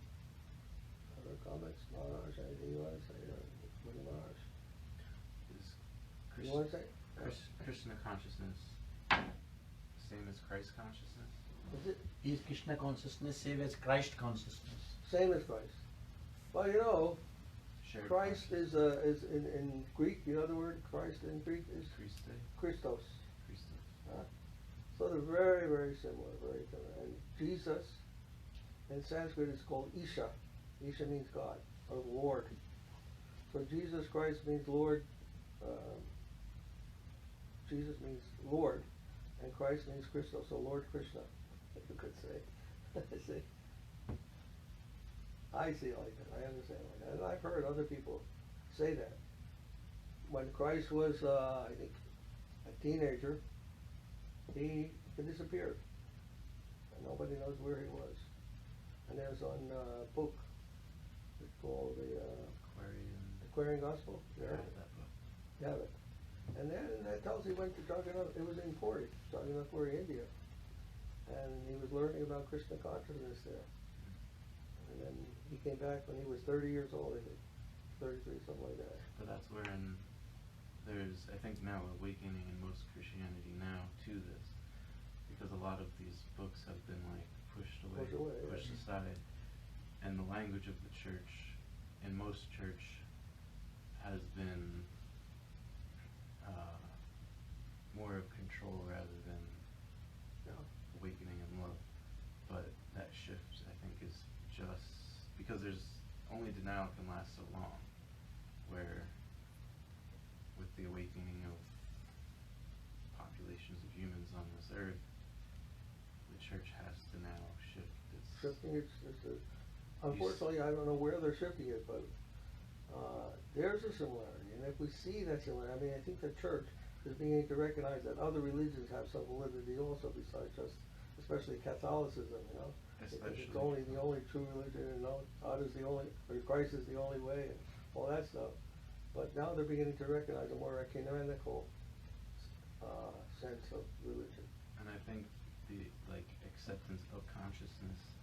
other comments, Maharaj? Anything you want to say? What do Maharaj? Is You want to say? Krishna consciousness the same as Christ consciousness? Is it? Is Krishna consciousness same as Christ consciousness? Same as Christ. Well, you know, Shared Christ consciousness. is in Greek, you know the word Christ in Greek is Christe. Christos. Christos. So they're very, very similar, very similar. And Jesus, in Sanskrit, is called Isha. Isha means God, or Lord. So Jesus Christ means Lord. Jesus means Lord, and Christ means Christos, so Lord Krishna, if you could say. See? I see it like that. I understand it like that. And I've heard other people say that. When Christ was, I think, a teenager, he disappeared. And nobody knows where he was. And there's on a book, it's called the Aquarian Gospel. I Yeah. read that book. You have it. And then that tells he went to Jagannath, it was in Puri, Jagannath Puri, India. And he was learning about Krishna consciousness there. And then he came back when he was 30 years old, I think. 33, something like that. But that's wherein there's, I think now, awakening in most Christianity now to this. Because a lot of these books have been like pushed away, pushed aside. And the language of the church, in most church, has been more of control rather than awakening and love. But that shift, I think, is just because there's only denial can last so long, where with the awakening of populations of humans on this earth, the church has to now shift its Shifting unfortunately, I don't know where they're shifting it, but there's a similarity. And if we see that similarity, I mean, I think the church is beginning to recognize that other religions have some validity also besides just, especially Catholicism, you know. Especially. It's only the only true religion, you know, God is the only, or Christ is the only way, and all that stuff. But now they're beginning to recognize a more ecumenical sense of religion. And I think the acceptance of consciousness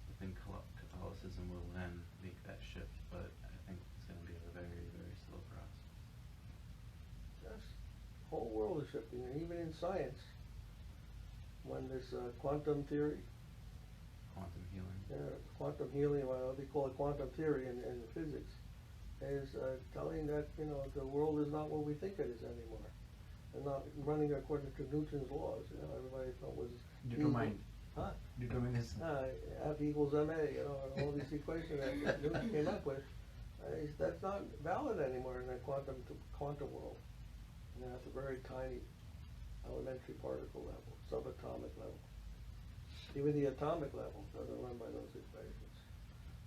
within Catholicism will then make that shift, but I think it's going to be a very, very slow process. Yes, the whole world is shifting, and even in science, when this quantum theory, Quantum healing. quantum healing, what they call it quantum theory in physics, is telling that, you know, the world is not what we think it is anymore. And not running according to Newton's laws, you know, everybody thought was Determined. Huh? Determinism. F equals ma, you know, and all these equations that Newton came up with. That's not valid anymore in the quantum world. You know, at the very tiny elementary particle level, subatomic level. Even the atomic level doesn't run by those equations.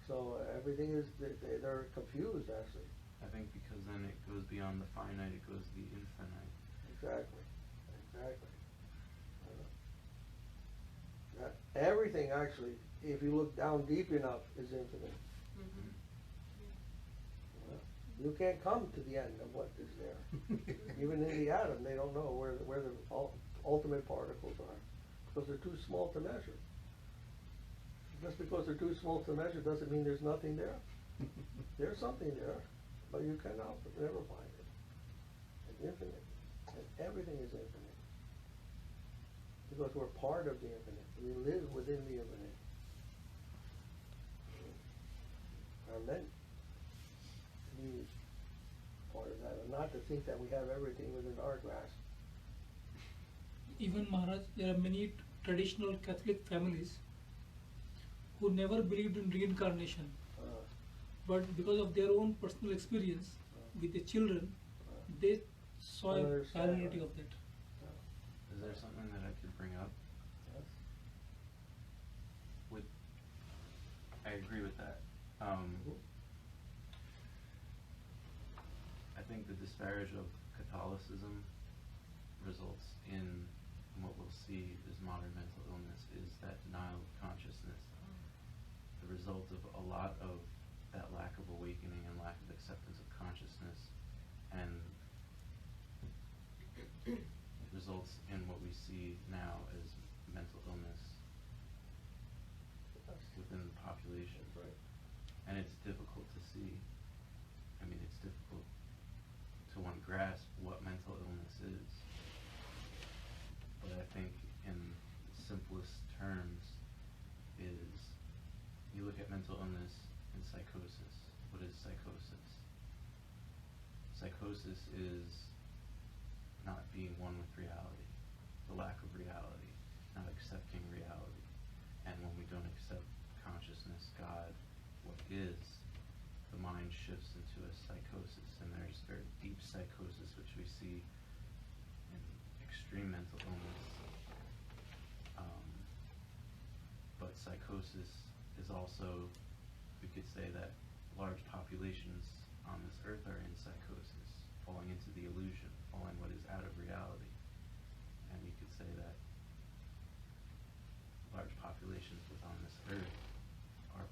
So everything is, they're confused actually. I think because then it goes beyond the finite, it goes to the infinite. Exactly. Everything actually, if you look down deep enough, is infinite. Mm-hmm. You can't come to the end of what is there. Even in the atom, they don't know where the ultimate particles are, because they're too small to measure. Just because they're too small to measure doesn't mean there's nothing there. There's something there, but you cannot never find it. It's infinite, and everything is infinite. Because we're part of the infinite. We live within the infinite. Are meant to be part of that, and not to think that we have everything within our grasp. Even Maharaj, there are many traditional Catholic families who never believed in reincarnation, but because of their own personal experience with the children, they saw a Understand, reality right. of that. Is there something that I could bring up? Yes. With, I agree with that. I think the disparage of Catholicism results in what we'll see as modern mental illness is that denial of consciousness. The result of a lot of that lack of awakening and lack of acceptance of consciousness, and results in what we see now as mental illness within the population. Right. And it's difficult to see. I mean, it's difficult to one grasp what mental illness is. But I think in simplest terms is you look at mental illness and psychosis. What is psychosis? Psychosis is not being one with reality, the lack of reality, not accepting reality. And when we don't accept consciousness, God, what is, the mind shifts into a psychosis, and there's very deep psychosis which we see in extreme mental illness. But psychosis is also, we could say that large populations on this earth are in psychosis, falling into the illusion, falling what is out of reality. And you could say that large populations within this earth are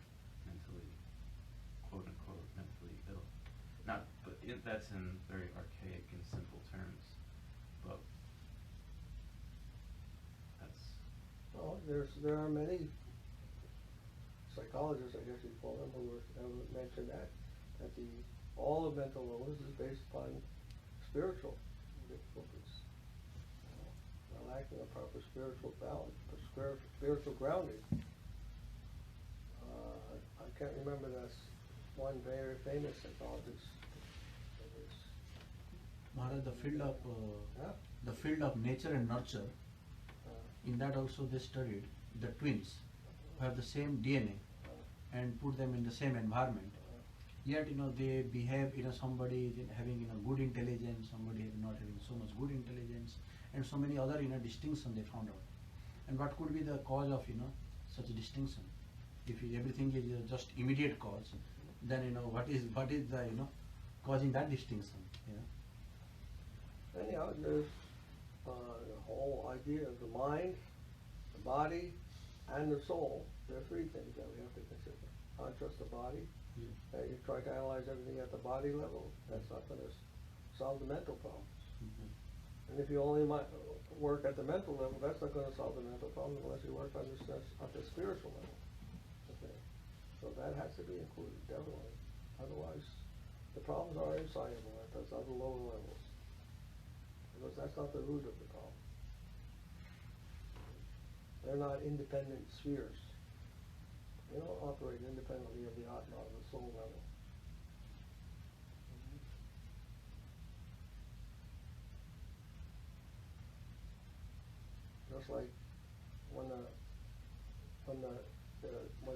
mentally, quote unquote, mentally ill. Not, but that's in very archaic and simple terms. But that's. Well, there are many psychologists, I guess you'd call them, who have mentioned that all of mental illness is based upon spiritual difficulties. Lacking a proper spiritual balance, spiritual grounding. I can't remember this one very famous psychologist. Maharaj, the field of Yeah. the field of nature and nurture. In that also they studied the twins who have the same DNA and put them in the same environment. Yet they behave. Somebody is having good intelligence, somebody is not having so much good intelligence, and so many other distinctions they found out. And what could be the cause of such a distinction? If everything is just immediate cause, then what is the causing that distinction? Anyhow, there's the whole idea of the mind, the body, and the soul. There are three things that we have to consider. Not just the body. Yeah. You try to analyze everything at the body level, that's not going to solve the mental problems. Mhm. And if you only work at the mental level, that's not going to solve the mental problems unless you work on the spiritual level. Okay. So that has to be included, definitely. Otherwise, the problems are insoluble at those other lower levels. Because that's not the root of the problem. They're not independent spheres. They don't operate independently of the Atma, of the soul level. Just like when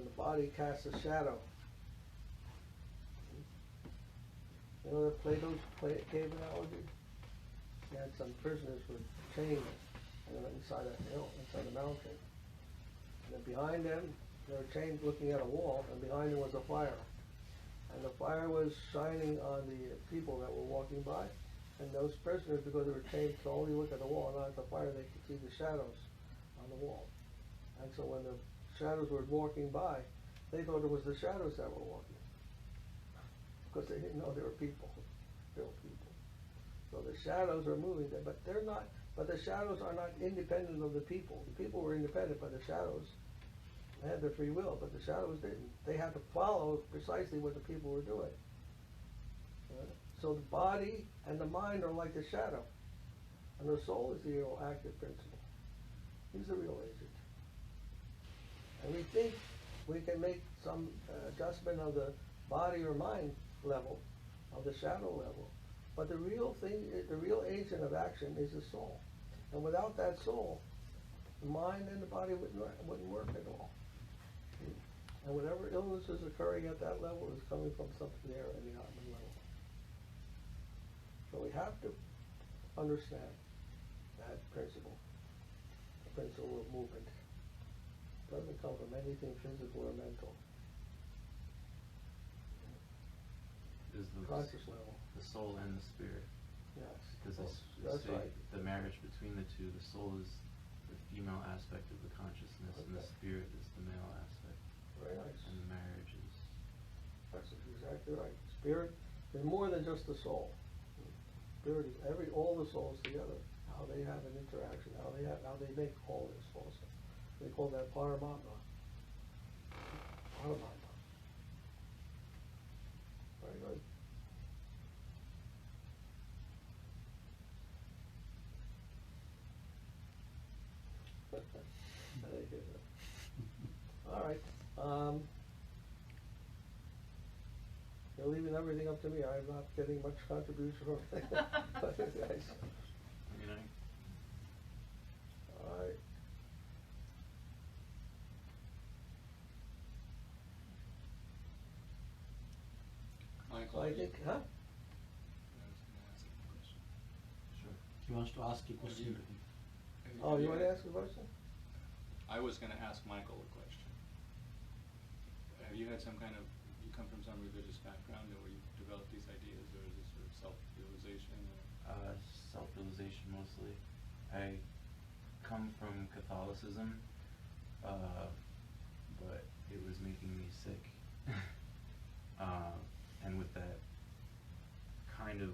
the body casts a shadow. The Plato's cave analogy? He had some prisoners with chains inside a hill, inside a mountain. And then behind them, they were chained looking at a wall, and behind them was a fire. And the fire was shining on the people that were walking by. And those prisoners, because they were chained, could only look at the wall, not at the fire. They could see the shadows on the wall. And so when the shadows were walking by, they thought it was the shadows that were walking. Because they didn't know they were people, real people. So the shadows are moving there, but they're not. But the shadows are not independent of the people. The people were independent, but the shadows had their free will. But the shadows didn't. They had to follow precisely what the people were doing. So the body and the mind are like the shadow, and the soul is the real active principle. He's the real agent. And we think we can make some adjustment of the body or mind level, of the shadow level, but the real thing, the real agent of action is the soul. And without that soul, the mind and the body wouldn't work at all. And whatever illness is occurring at that level is coming from something there in the Atman level. So we have to understand that principle, the principle of movement. It doesn't come from anything physical or mental. Is Conscious level. the soul and the spirit. Yes. Because That's say right. the marriage between the two, the soul is the female aspect of the consciousness, and the Okay. spirit is the male aspect. Very nice. And the marriage is. That's exactly right. Spirit is more than just the soul. Spirit is all the souls together. How they have an interaction, how they make all this also. They call that Paramatma. Paramatma. Very good. All right. You're leaving everything up to me. I'm not getting much contribution from you guys. You know, All right. Michael, I think, huh? sure. He wants to ask a question to him. Oh, you want to ask a question? I was going to ask Michael a question. Have you had some kind of, you come from some religious background, or you developed these ideas, or is this sort of self-realization? Self-realization mostly. I come from Catholicism, but it was making me sick. And with that kind of,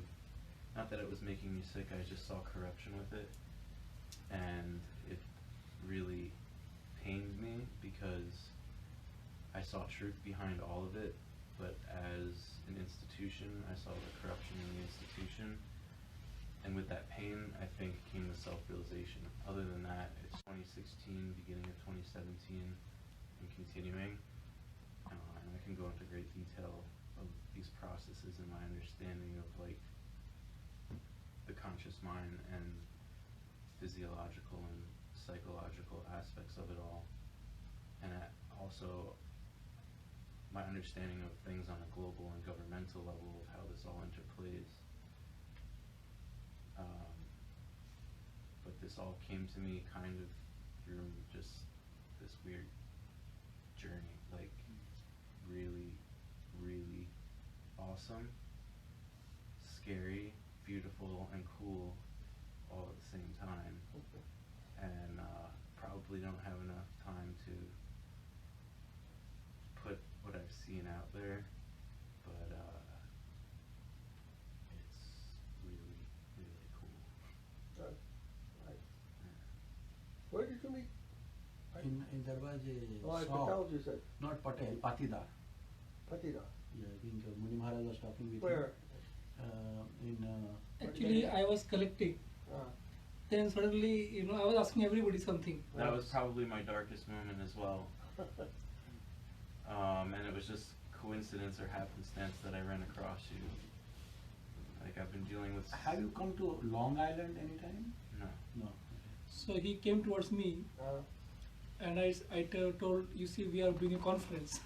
not that it was making me sick, I just saw corruption with it. And it really pained me because I saw truth behind all of it, but as an institution, I saw the corruption in the institution. And with that pain, I think came the self-realization. Other than that, it's 2016, beginning of 2017, and continuing. And I can go into great detail of these processes and my understanding of like the conscious mind and physiological and psychological aspects of it all. And also my understanding of things on a global and governmental level of how this all interplays. But this all came to me kind of through just this weird journey, like really, really awesome, scary, beautiful, and cool all at the same time. And probably don't have enough time to put what I've seen out there, but it's really, really cool. Right. Right. Where did you meet? In there was Oh, I a Patel, shop, you said. not Patel, Patidar. Patida. Yeah, I think Muni Maharaj was talking with Where? him. Actually, I was collecting. Then suddenly, I was asking everybody something. That was probably my darkest moment as well. And it was just coincidence or happenstance that I ran across you. Like I've been dealing with. Have you come to Long Island anytime? No. No. So he came towards me, and I told, you see, we are doing a conference,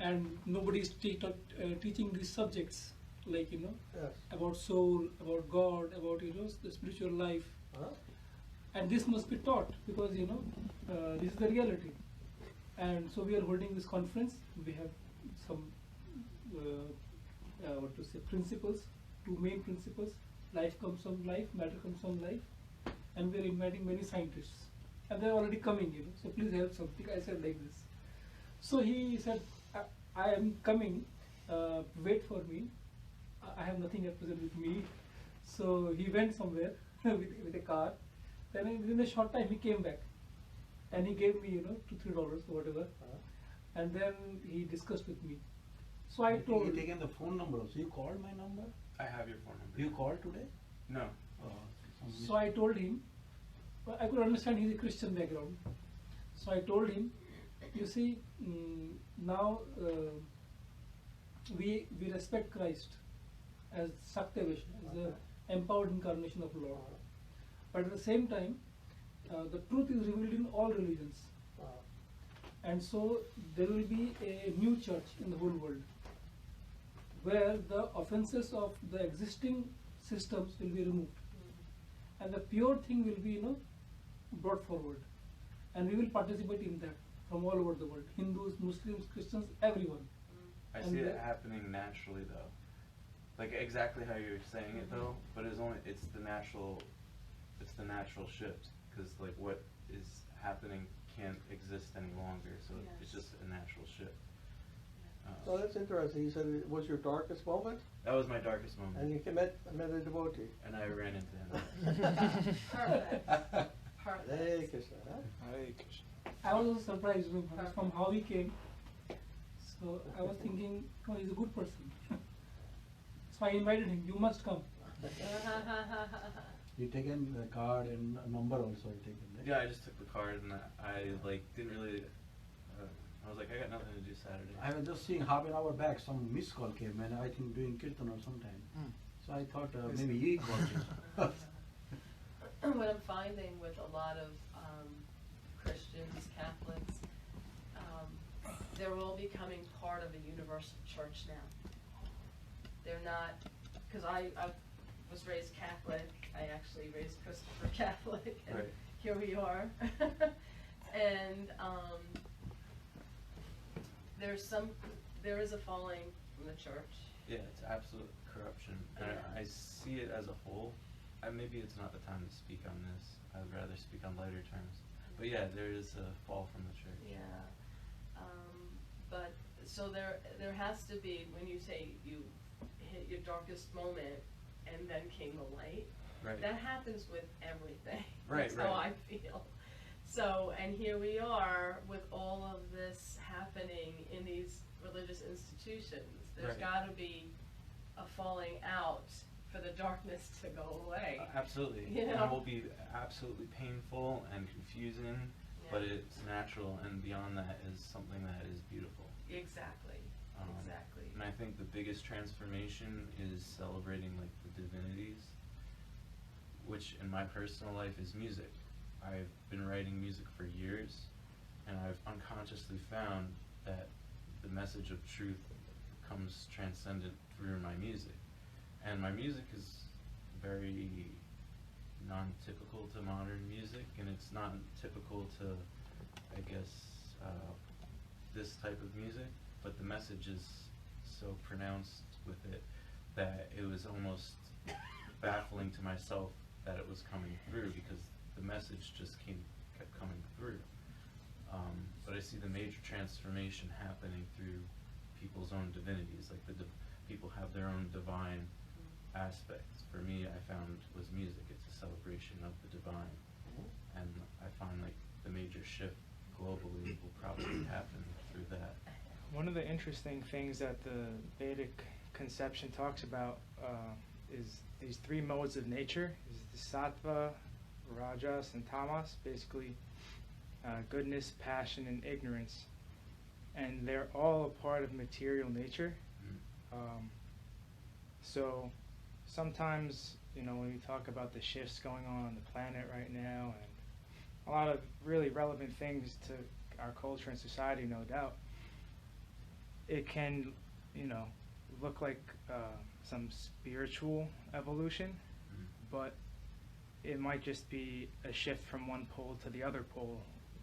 and nobody is teaching these subjects, like, Yes. about soul, about God, about, the spiritual life. And this must be taught because, this is the reality. And so we are holding this conference. We have some, principles, two main principles. Life comes from life, matter comes from life. And we are inviting many scientists. And they're already coming, so please help something. I said like this. So he said, I am coming, wait for me. I have nothing at present with me. So he went somewhere with a car. Then in a short time he came back. And he gave me, $2-3 or whatever. And then he discussed with me. So I told You taken the phone number also. You called my number? I have your phone number. You called today? No. So I told him, I could understand he's a Christian background. So I told him, you see, now we respect Christ as Satyavesha, as the empowered incarnation of Lord. But at the same time, the truth is revealed in all religions. And so there will be a new church in the whole world, where the offenses of the existing systems will be removed. And the pure thing will be, brought forward. And we will participate in that from all over the world. Hindus, Muslims, Christians, everyone. I And see it the- happening naturally though. Like exactly how you're saying it though, but it's the natural shift. Because like what is happening can't exist any longer, so it's Yes. just a natural shift. So that's interesting. You said it was your darkest moment, That was my darkest moment. and you met a devotee. And I ran into him. Perfect. Hey, Perfect. Krishna, huh? Hare Krishna. I was also surprised from how he came. So I was thinking, oh, he's a good person. So I invited him, you must come. You taken the card and a number also you taken, right? Yeah, I just took the card and I like didn't really. I was like, I got nothing to do Saturday. I was just seeing half an hour back, some missed call came and I think doing Kirtan or sometime. So I thought maybe he got it. What I'm finding with a lot of Christians, Catholics, they're all becoming part of a universal church now. They're not, because I was raised Catholic. I actually raised Christopher Catholic, and Right. here we are. And there is a falling from the church. Yeah, it's absolute corruption. And I see it as a whole. Maybe it's not the time to speak on this. I'd rather speak on lighter terms. But yeah, there is a fall from the church. Yeah. But so there has to be, when you say you hit your darkest moment and then came the light, Right. that happens with everything. Right, That's how right. I feel. So, and here we are with all of this happening in these religious institutions. There's Right. got to be a falling out for the darkness to go away. Absolutely. You And know? it will be absolutely painful and confusing, but Yeah. it's natural, and beyond that is something that is beautiful. Exactly. Exactly. And I think the biggest transformation is celebrating like the divinities, which in my personal life is music. I've been writing music for years, and I've unconsciously found that the message of truth comes transcendent through my music. And my music is very non-typical to modern music, and it's not typical to, I guess, this type of music, but the message is so pronounced with it that it was almost baffling to myself that it was coming through, because the message just kept coming through. But I see the major transformation happening through people's own divinities, like people have their own divine aspects. For me, I found was music. It's a celebration of the divine, and I find like the major shift globally will probably happen through that. One of the interesting things that the Vedic conception talks about is these three modes of nature: is the sattva, rajas, and tamas. Basically, goodness, passion, and ignorance, and they're all a part of material nature. So sometimes, when we talk about the shifts going on the planet right now, and a lot of really relevant things to our culture and society, no doubt, it can, look like some spiritual evolution, but it might just be a shift from one pole to the other pole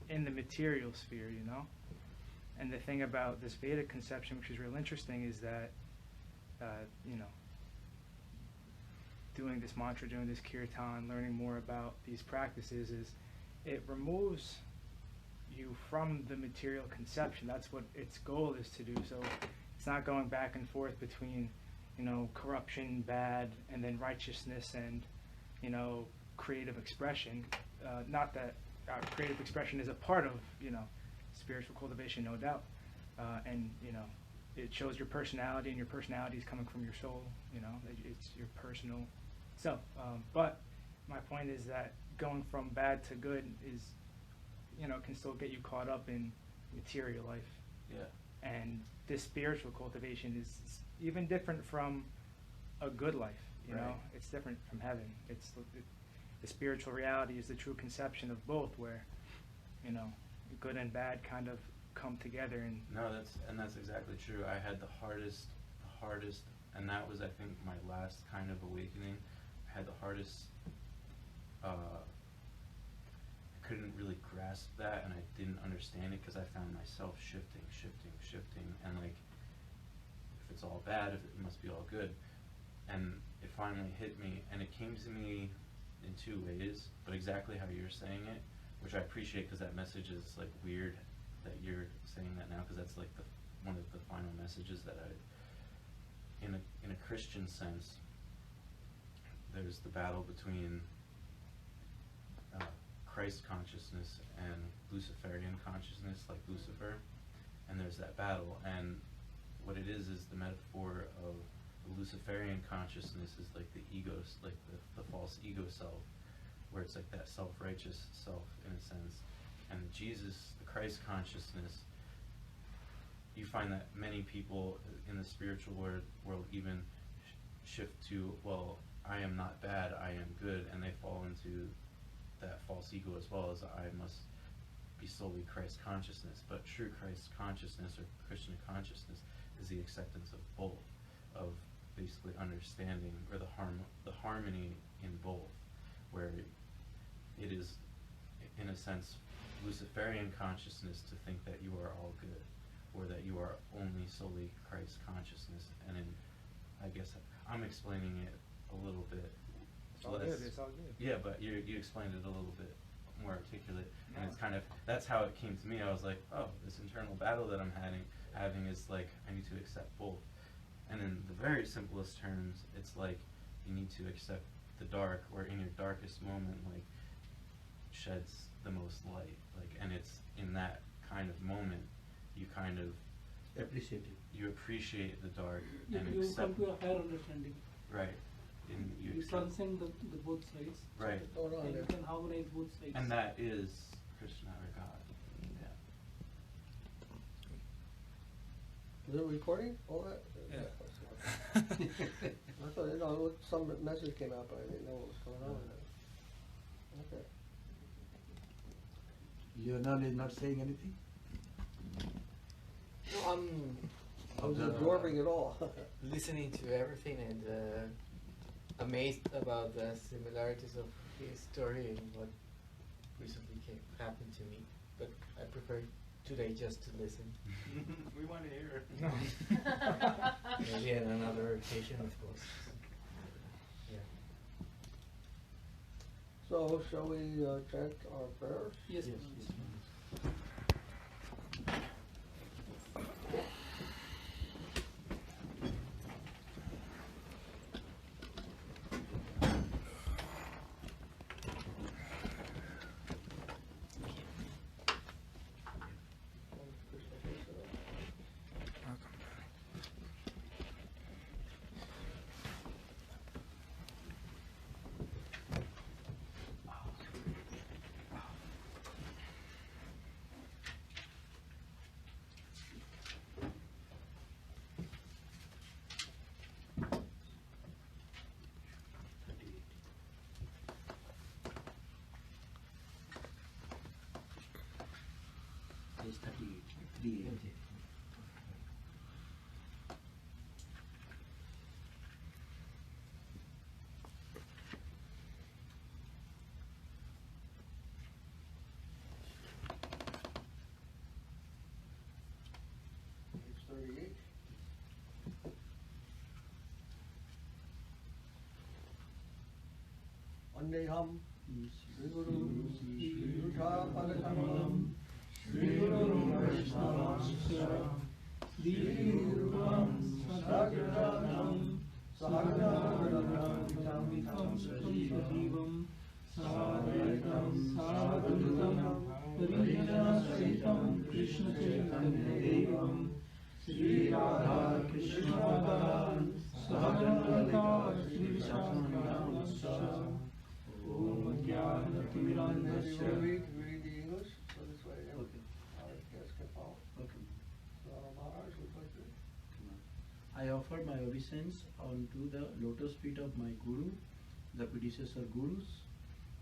in the material sphere, And the thing about this Vedic conception, which is real interesting, is that, doing this mantra, doing this kirtan, learning more about these practices, is it removes you from the material conception. That's what its goal is to do. So it's not going back and forth between, corruption, bad, and then righteousness and, creative expression. Not that creative expression is a part of, spiritual cultivation, no doubt. And, it shows your personality, and your personality is coming from your soul. You know, it's your personal self. But my point is that going from bad to good is, you know, can still get you caught up in material life. Yeah. And this spiritual cultivation is even different from a good life. You know, it's different from heaven. It's the spiritual reality is the true conception of both, where, you know, good and bad kind of come together. And no, that's exactly true. I had the hardest, and that was, I think, my last kind of awakening. I had the hardest. I couldn't really grasp that, and I didn't understand it because I found myself shifting, and like, if it's all bad, if it must be all good. And it finally hit me, and it came to me in two ways, but exactly how you're saying it, which I appreciate, because that message is like weird that you're saying that now, because that's like one of the final messages that in a Christian sense, there's the battle between Christ consciousness and Luciferian consciousness, like Lucifer, and there's that battle. And what it is the metaphor of the Luciferian consciousness is like the ego, like the false ego self, where it's like that self-righteous self in a sense. And Jesus, the Christ consciousness, you find that many people in the spiritual world even shift to, well, I am not bad, I am good, and they fall into that false ego as well, as I must be solely Christ consciousness. But true Christ consciousness, or Christian consciousness, is the acceptance of both, of basically understanding, or the harmony in both, where it is, in a sense, Luciferian consciousness to think that you are all good, or that you are only solely Christ consciousness. And I guess I'm explaining it a little bit. it's all good. It's all good. Yeah, but you explained it a little bit more articulate, and it's kind of, that's how it came to me. I was like, oh, this internal battle that I'm having is like, I need to accept both. And in the very simplest terms, it's like you need to accept the dark, or in your darkest moment, like, sheds the most light. Like, and it's in that kind of moment you kind of Appreciate it. you appreciate the dark You and come accept. to a higher understanding. Right. And you You accept. transcend the both sides. Right. And you can harmonize both sides. And that is Krishna, or God. Yeah. Is it recording all that? Yeah. I thought, you know, some message came out, but I didn't know what was going on with it. Okay. You're not saying anything? No, I was absorbing it all. Listening to everything and amazed about the similarities of his story and what recently happened to me. But I prefer today just to listen. We want to hear. Maybe on another occasion, of course. Yeah. So, shall we chant our prayers? Yes. Yes, Manoj. yes. Page 38. Page 38. Vandeham Sri Guru Sri Rupapadakamalam Sri Guru Vaishnavasya Sri Rupam Sagradanam Sagradanam Vitam Sajivam Sadaitam Sadhutam Parijana Saitam Krishna Chaitanya Devam Sri Radha Krishna Bhagavan Sahajanalita Sri Vishakhananasya Om Jnana Timirandasya. Read the English, so this way Okay. our guests can follow. Okay. So Maharaj would like to. I offered my obeisance onto the lotus feet of my Guru, the predecessor Gurus,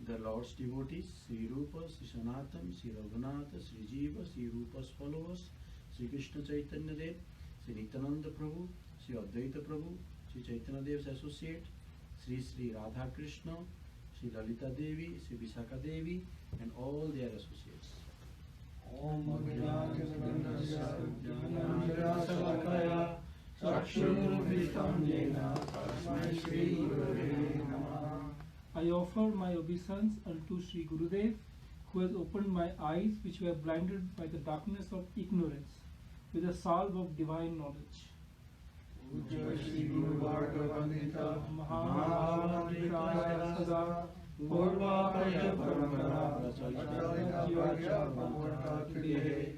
the Lord's devotees, Sri Rupa, Sri Sanatana, Sri Raghunatha, Sri Jiva, Sri Rupa's followers, Sri Krishna Chaitanya Dev, Sri Nityananda Prabhu, Sri Advaita Prabhu, Sri Chaitanya Dev's associate, Sri Sri Radha Krishna, Sri Lalita Devi, Sri Visakha Devi, and all their associates. Om Jnana Jnana Chakshurmilitam Yena Tasmai Shri Gurave Namaha. I offer my obeisance unto Sri Gurudev, who has opened my eyes which were blinded by the darkness of ignorance, with a salve of divine knowledge. Ujja Shri Guru Varga Vandita Mahavandita Sada Purva Kaya Parampara Prachalita Jivacha Pavarta Kriye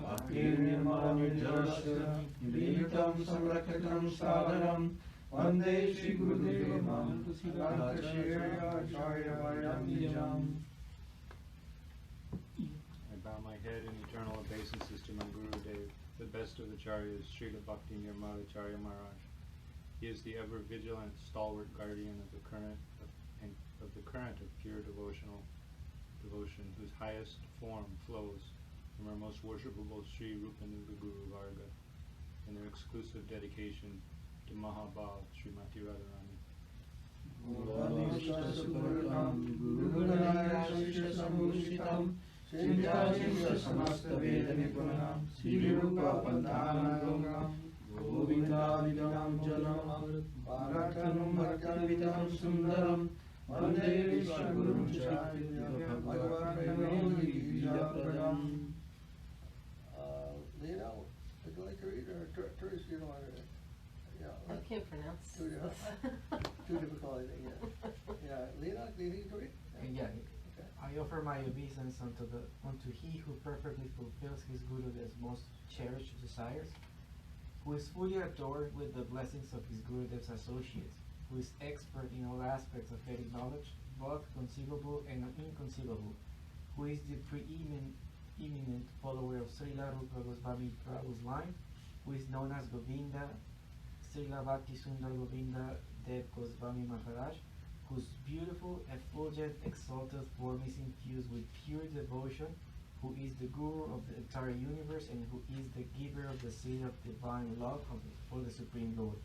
Bhakti Nirmala Nirjarasya Nivritam Samrakatam Sadaram Vande Shri Gurudeva Mam Radhashirya Acharya Vayam. I bow my head in eternal obeisances to my Guru Dev, the best of acharyas, Srila Bhakti Nirmalacharya Maharaj. He is the ever vigilant, stalwart guardian of the current of pure devotion, whose highest form flows from our most worshipable Sri Rupanuga Guru Varga, and their exclusive dedication to Mahabhav Srimati Radharani. Govindavidam Jalam Bharatanam Bhaktividam Sundaram Vande Vishwagurum Chaitanya Bhagavad Gita. Lena, would you like to read, or Teresa, you don't want to? Yeah. I can't pronounce Too this. Too difficult, I think, yeah. Yeah, Lena, do you need to read? Yeah. Okay. I offer my obeisance unto he who perfectly fulfills his Gurudev's most cherished desires, who is fully adored with the blessings of his Gurudev's associates, who is expert in all aspects of Vedic knowledge, both conceivable and inconceivable, who is the preeminent follower of Srila Rupa Goswami Prabhu's line, who is known as Govinda, Srila Bhakti Sundar Govinda Dev Goswami Maharaj, whose beautiful, effulgent, exalted form is infused with pure devotion, who is the Guru of the entire universe, and who is the giver of the seed of divine love for the Supreme Lord.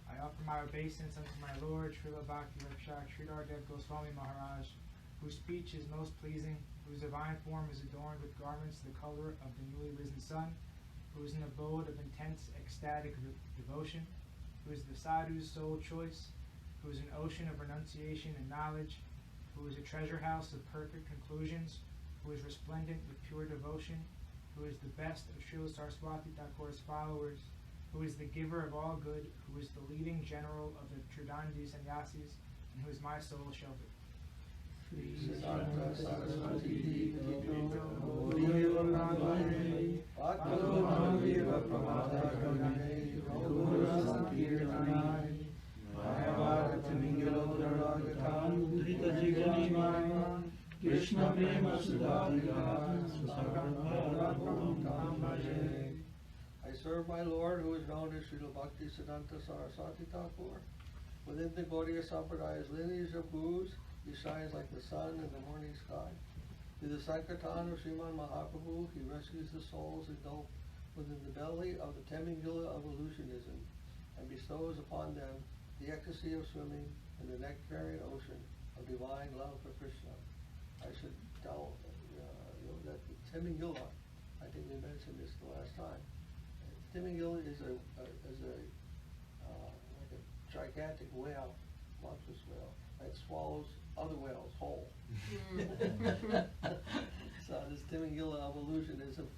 I offer my obeisance unto my Lord, Srila Bhakti Sridhar Dev Goswami Maharaj, whose speech is most pleasing, whose divine form is adorned with garments the color of the newly risen sun, who is an abode of intense ecstatic devotion, who is the sadhu's sole choice, who is an ocean of renunciation and knowledge, who is a treasure house of perfect conclusions, who is resplendent with pure devotion, who is the best of Srila Saraswati Thakur's followers, who is the giver of all good, who is the leading general of the Tridandi sannyasis, and who is my sole shelter. Krishna Prema I serve my Lord, who is known as Srila Bhakti Siddhanta Saraswati Thakur. Within the Gaudiya Sampradaya's lineage of gurus, he shines like the sun in the morning sky. Through the Sankirtan of Sriman Mahaprabhu, he rescues the souls engulfed within the belly of the Temingula of illusionism, and bestows upon them the ecstasy of swimming in the nectarian ocean of divine love for Krishna. I should tell you that the Temingula, I think we mentioned this the last time. Temingula is like a gigantic whale, monstrous whale, that swallows other whales whole. Mm. So this Timingila evolutionism.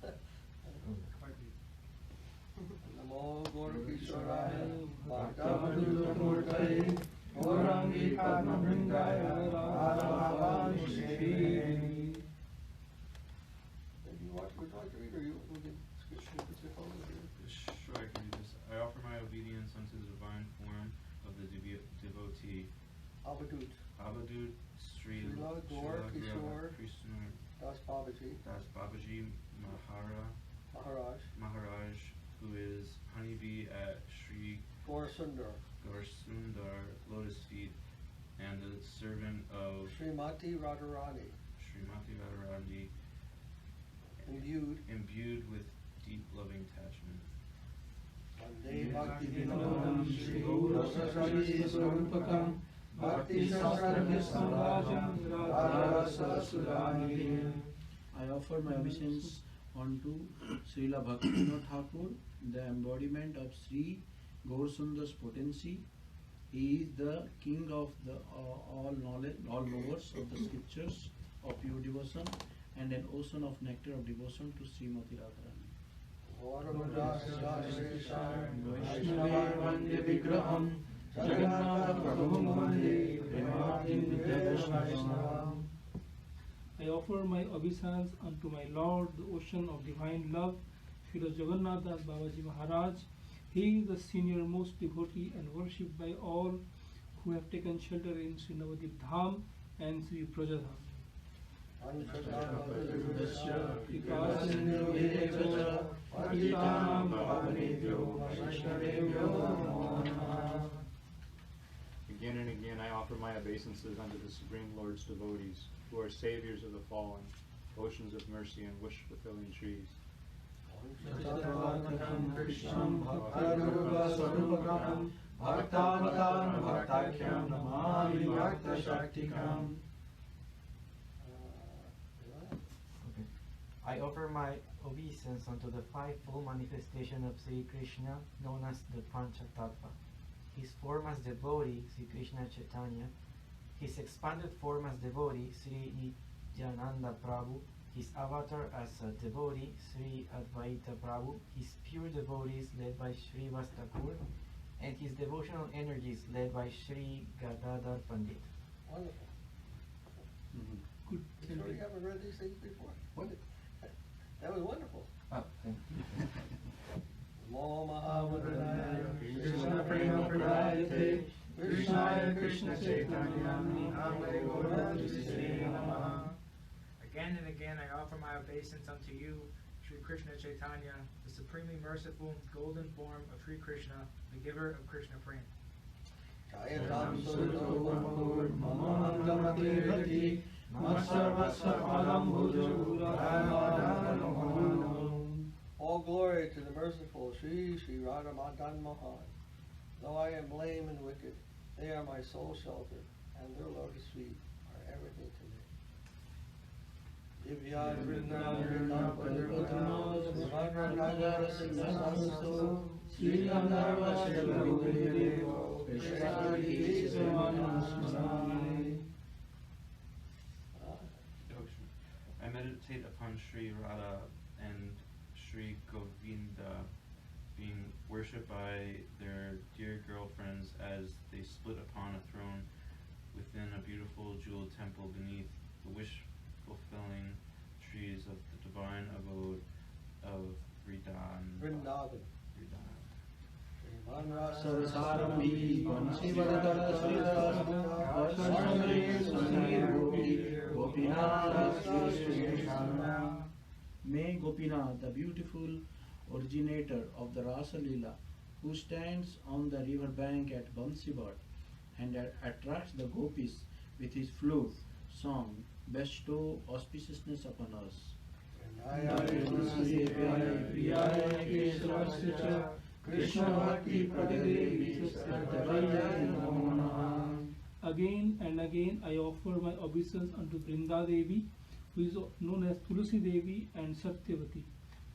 Namo Gaurkishoraya Bhaktavanudamurtaye Gaurangi Padmavrindaya Radhavanishi. Would you like to read, or we can skip over here? Sure, I can do this. I offer my obedience unto the divine form of the devotee Avadut Avadut Srila Gaur Kishore Krishna Das Babaji Das Babaji Maharaj, who is honeybee at Sri Gaur Sundar Lotus Feet, and the servant of Srimati Radharani, imbued with deep loving attachment. Vande Bhakti Vinodam Shri Rasasari Swarupakam Bhakti Sasarya Samrajam Radharasa Sudhanidhim. I offer my obeisance unto Srila Bhakti Vinod Thakur, the embodiment of Sri Gaurasundar's potency. He is the king of the all knowledge, all knowers of the scriptures of pure devotion, and an ocean of nectar of devotion to Srimati Radharani. Vaishnava Vande Vigraham Jagannatha Prabhum Vande Prematim Vaishnava. I offer my obeisance unto my Lord, the ocean of divine love, Srila Jagannath Das Babaji Maharaj. He is the senior most devotee and worshipped by all who have taken shelter in Sri Navadip Dham and Sri Prajadham. Again and again I offer my obeisances unto the Supreme Lord's devotees, who are saviors of the fallen, oceans of mercy and wish-fulfilling trees. I offer my obeisance unto the fivefold manifestation of Sri Krishna, known as the Panchatattva. His form as devotee, Sri Krishna Chaitanya. His expanded form as devotee, Sri Nityananda Prabhu. His avatar as a devotee, Sri Advaita Prabhu. His pure devotees led by Sri Vastakur. And his devotional energies led by Sri Gadadhar Pandit. Wonderful. Good. You sure you haven't read these things before? That was wonderful. Oh, thank you. Namo Mahavadranaya Krishna Prema Pradayate Krishnaya Krishna Chaitanya Namade Gaurāngi Namaha. Again and again I offer my obeisance unto you, Sri Krishna Chaitanya, the supremely merciful golden form of Sri Krishna, the giver of Krishna prema. Jayatam Sudopamur Mamanandamati Rati Matsarvasa Padam Bhuju Radha. All glory to the merciful Sri Radha Madan Mohan. Though I am lame and wicked, they are my sole shelter, and their lotus feet are everything to me. Divyad Vrindavan Padipatana Svanranagar Singhasasto Sri Gandharva Shalarudevo Krishnadi Srimanasmanani. I meditate upon Sri Radha and Sri Govinda being worshipped by their dear girlfriends as they split upon a throne within a beautiful jeweled temple beneath the wish-fulfilling trees of the divine abode of Vrindavan. Sarasarambhi Vansivaradara Sridhara Varshamri Sunir Gopinath Krishna. May Gopinath, the beautiful originator of the Rasa Leela, who stands on the river bank at Bansivat and attracts the gopis with his flute song, bestow auspiciousness upon us. Again and again I offer my obeisance unto Vrinda Devi, who is known as Tulsi Devi and Satyavati,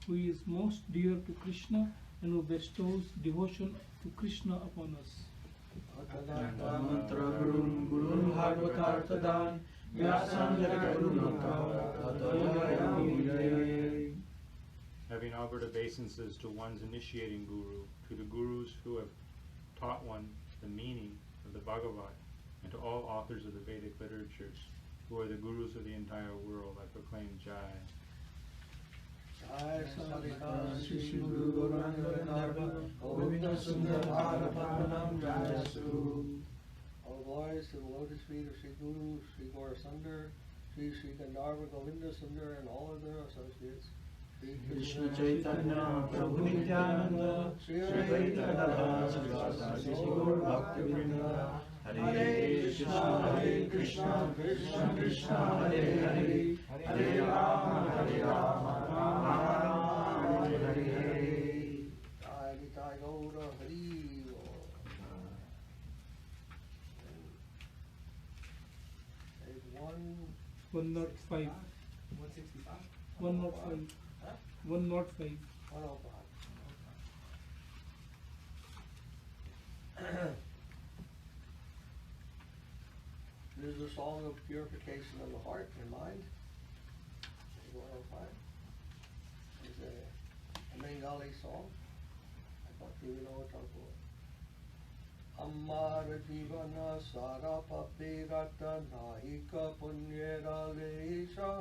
who is most dear to Krishna and who bestows devotion to Krishna upon us. Tadatta mantra gurun gurun bhagavatarthadan vyasam jagagunatara. Having offered obeisances to one's initiating guru, to the gurus who have taught one the meaning of the Bhagavad, and to all authors of the Vedic literatures, who are the gurus of the entire world, I proclaim Jai. Jai Sadhika Sri Guru Gauranga Govinda Sundar Bharapanam Jayasu. All glories to the lotus feet of Sri Guru, Sri Gaura Sundar, Sri Gandharva Govinda Sundar, and all of their associates. Krishna Chaitanya Prabhu Nityananda Sri Advaita Gadadhara Sri Gaur Bhakti Vrinda Hare Krishna Krishna Krishna Hare Hare Hare Rama Rama Rama Hare Hare. Jai Nitai Gaura Hari. Page 105. 165. 105. 105. 105. This is a song of purification of the heart and mind. 105. It's a Bengali song. I thought you would know what I'm for. Amara Jivana Sara Pape Rata Nahika Punyera Lesha.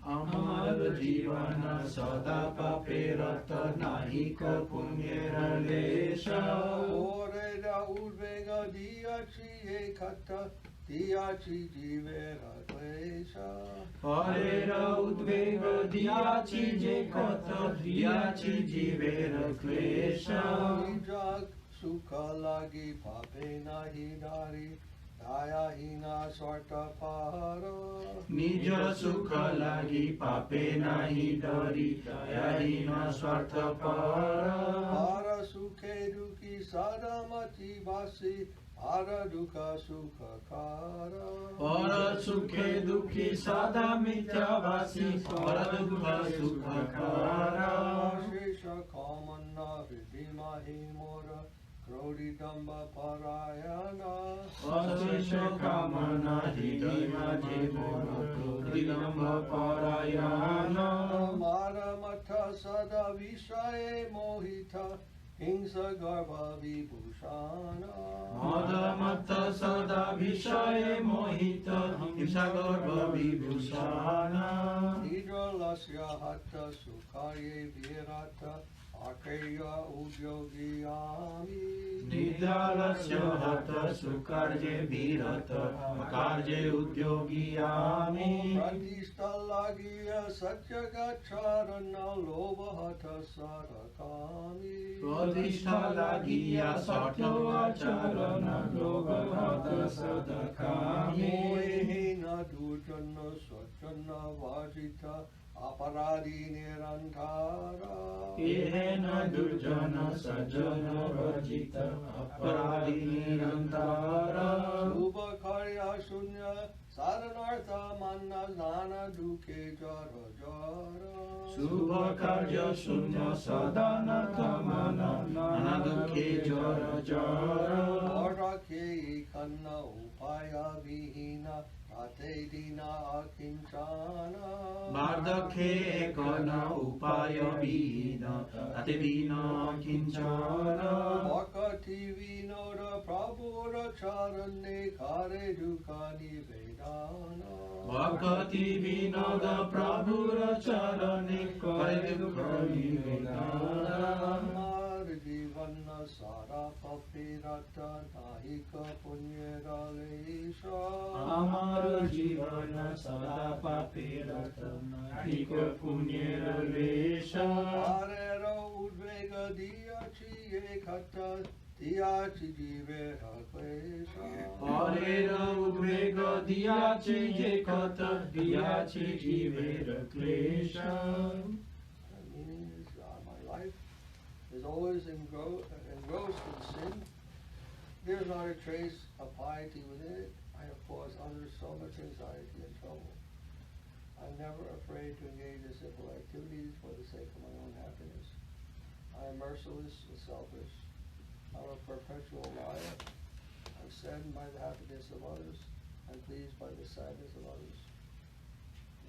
Amara Jivana Sada Pape Rata Nahika Punyera Lesha. Oreda Udvega Diachi Ekata Diachi Jivera Klesha. Parera Udvega Diachi Jekata Diachi Jivera Klesha. Nijak Sukha Lagi Pape Nahi Dari Daya Hina Swarta Pahara. Nija Sukha Lagi Pape Nahi Dari Daya Hina Swartha Para. Para Sukhe Duki Sadamati Vasi Para Dukha Sukha Kara. Para Sukhe Dukhi Sada Mitya Vasi Para Dukha Sukha Kara. Shesha Kamana Vidima Himora Krodi Damba Parayana. Vasesha Kamana Hidima Jemora Krodinamba Parayana. Mara Mata Sada Vishaye Mohita Hingsa Garbha Vibhushana. Madhava Sada Vishaye Mohita Himsagarbha Vibhushana. Nidra Lasya Hatta Sukhaye Virata Akaya Udyogi Ami. Nidalasya Hata Sukarje Virata Akarje Udyogi Ami. Pratishta Lagiya Satyagacharana Lobha Hata Sarakami. Pradishta Lagiya Satyagacharana Lobha Sadakami. Mohena Durjana Swachana Vajita Aparadi Nirantara. Ehena Durjana Sajjana Vajita Aparadi Nirantara. Subha Karya Shunya Saranartha Manna Nana Duke Jara Jara. Subha Karya Shunya Sadana Kamana Nana Dukhe Jara Jara. Vardhakye Kanna Upaya Vihina Ate Dina Akinchana. Vardhakhe Ekana Upaya Vihina Ate Vina Kinchana. Vakati Vinoda Prabhura Charane Kare Dukani Vedana. Vakati Vinoda Prabhura Charane Kare Dukani Vedana. Amar Jivana Sara Papirata Nahika Punyera Lesha. Amara Jivana Sada Papirata Nahika Punyera Lesha. Arera Udvega Diachi Ekata Diachi Jivera Klesha. Parera Udvega Diachi Jekata Diachi Jivera Klesha. The meaning is my life is always engrossed in sin. There's not a trace of piety within it. I have caused others so much anxiety and trouble. I'm never afraid to engage in simple activities for the sake of my own happiness. I am merciless and selfish. I'm a perpetual liar. I'm saddened by the happiness of others. I'm pleased by the sadness of others.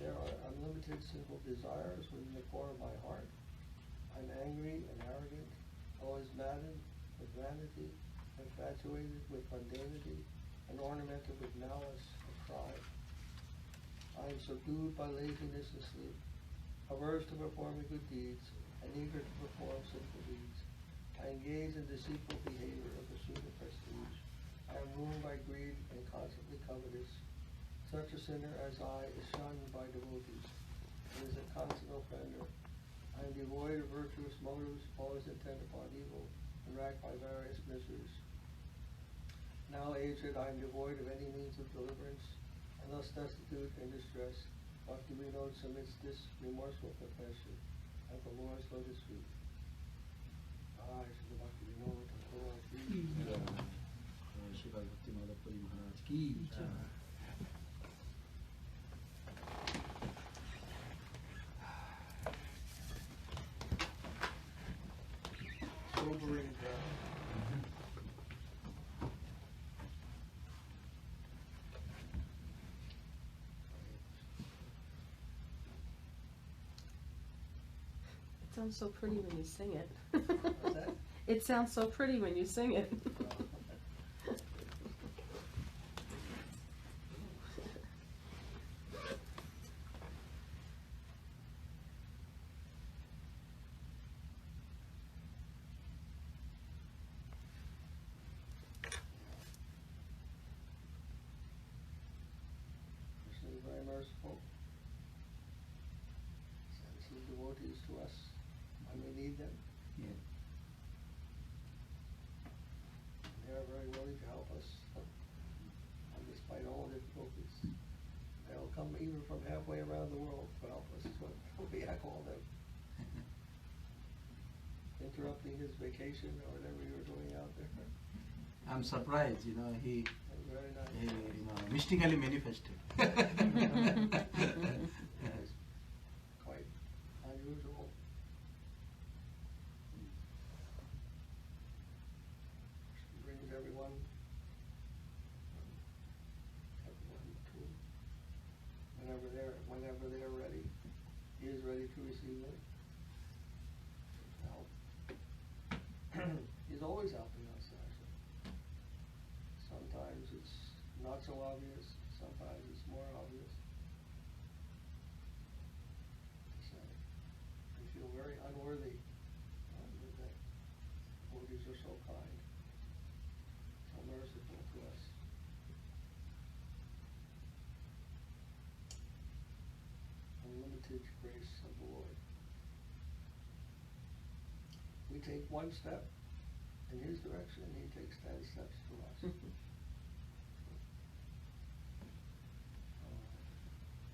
There are unlimited simple desires within the core of my heart. I'm angry and arrogant, always maddened with vanity, infatuated with mundanity, and ornamented with malice and pride. I am subdued by laziness and sleep, averse to performing good deeds, and eager to perform sinful deeds. I engage in deceitful behavior in pursuit of prestige. I am ruled by greed and constantly covetous. Such a sinner as I is shunned by devotees and is a constant offender. I am devoid of virtuous motives, always intent upon evil, and racked by various miseries. Now aged, I am devoid of any means of deliverance, and thus destitute and distressed. Bhakti Yoga submits this remorseful confession at the Lord's lotus feet. Shri Bhakti Yoga Thakur ki Sripad Bhakti Puri Maharaj ki sobering It sounds so pretty when you sing it. What's that? It sounds so pretty when you sing it. Krishna is very merciful. Sends his devotees to us when we need them. Yeah. They are very willing to help us, and despite all difficulties. They'll come even from halfway around the world to help us, is what we call them. Interrupting his vacation or whatever you were doing out there. I'm surprised, he That was very nice. mystically manifested. It's quite unusual. Brings everyone to whenever they're ready. He is ready to receive them. Help. He's always helping us, actually. Sometimes it's not so obvious. Sometimes it's more obvious. So we feel very unworthy that devotees are so kind, so merciful to us. Unlimited grace of the Lord. We take one step in his direction, he takes 10 steps to us.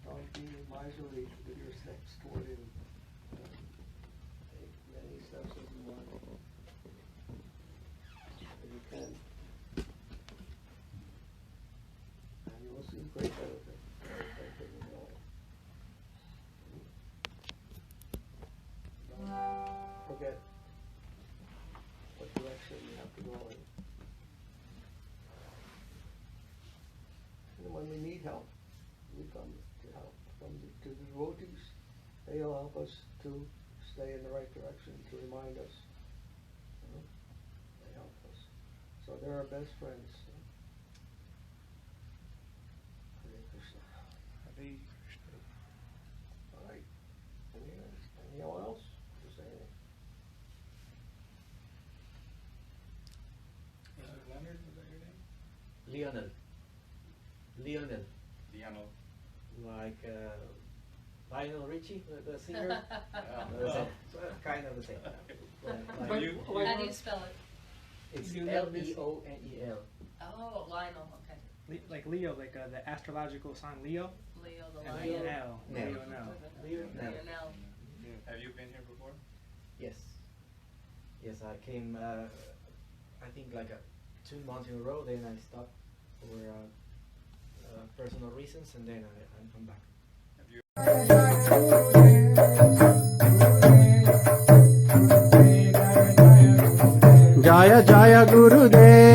Don't be miserly with your steps toward him. Take many steps as you want. If you can. And you will see great benefit. Don't forget what direction you have to go in. And when we need help, we come to help. From to the devotees, they'll help us to stay in the right direction, to remind us. They help us. So they're our best friends. Hare Krishna. Hare Krishna. All right. Anyone else? Just say anything. Leonard, was that your name? Lionel. Lionel. Like Lionel Richie, the singer. Yeah. Kind of the same. But Like, you- How do you spell it? it's Lionel Leonel. Oh, Lionel, okay. Like Leo, like the astrological sign Leo. Leo the And lion. Lionel. Nell. Lionel. Lionel. Have you been here before? Yes. Yes, I came. I think like 2 months in a row. Then I stopped for personal reasons, and then I come back. Have you? Jaya Jaya Gurudev.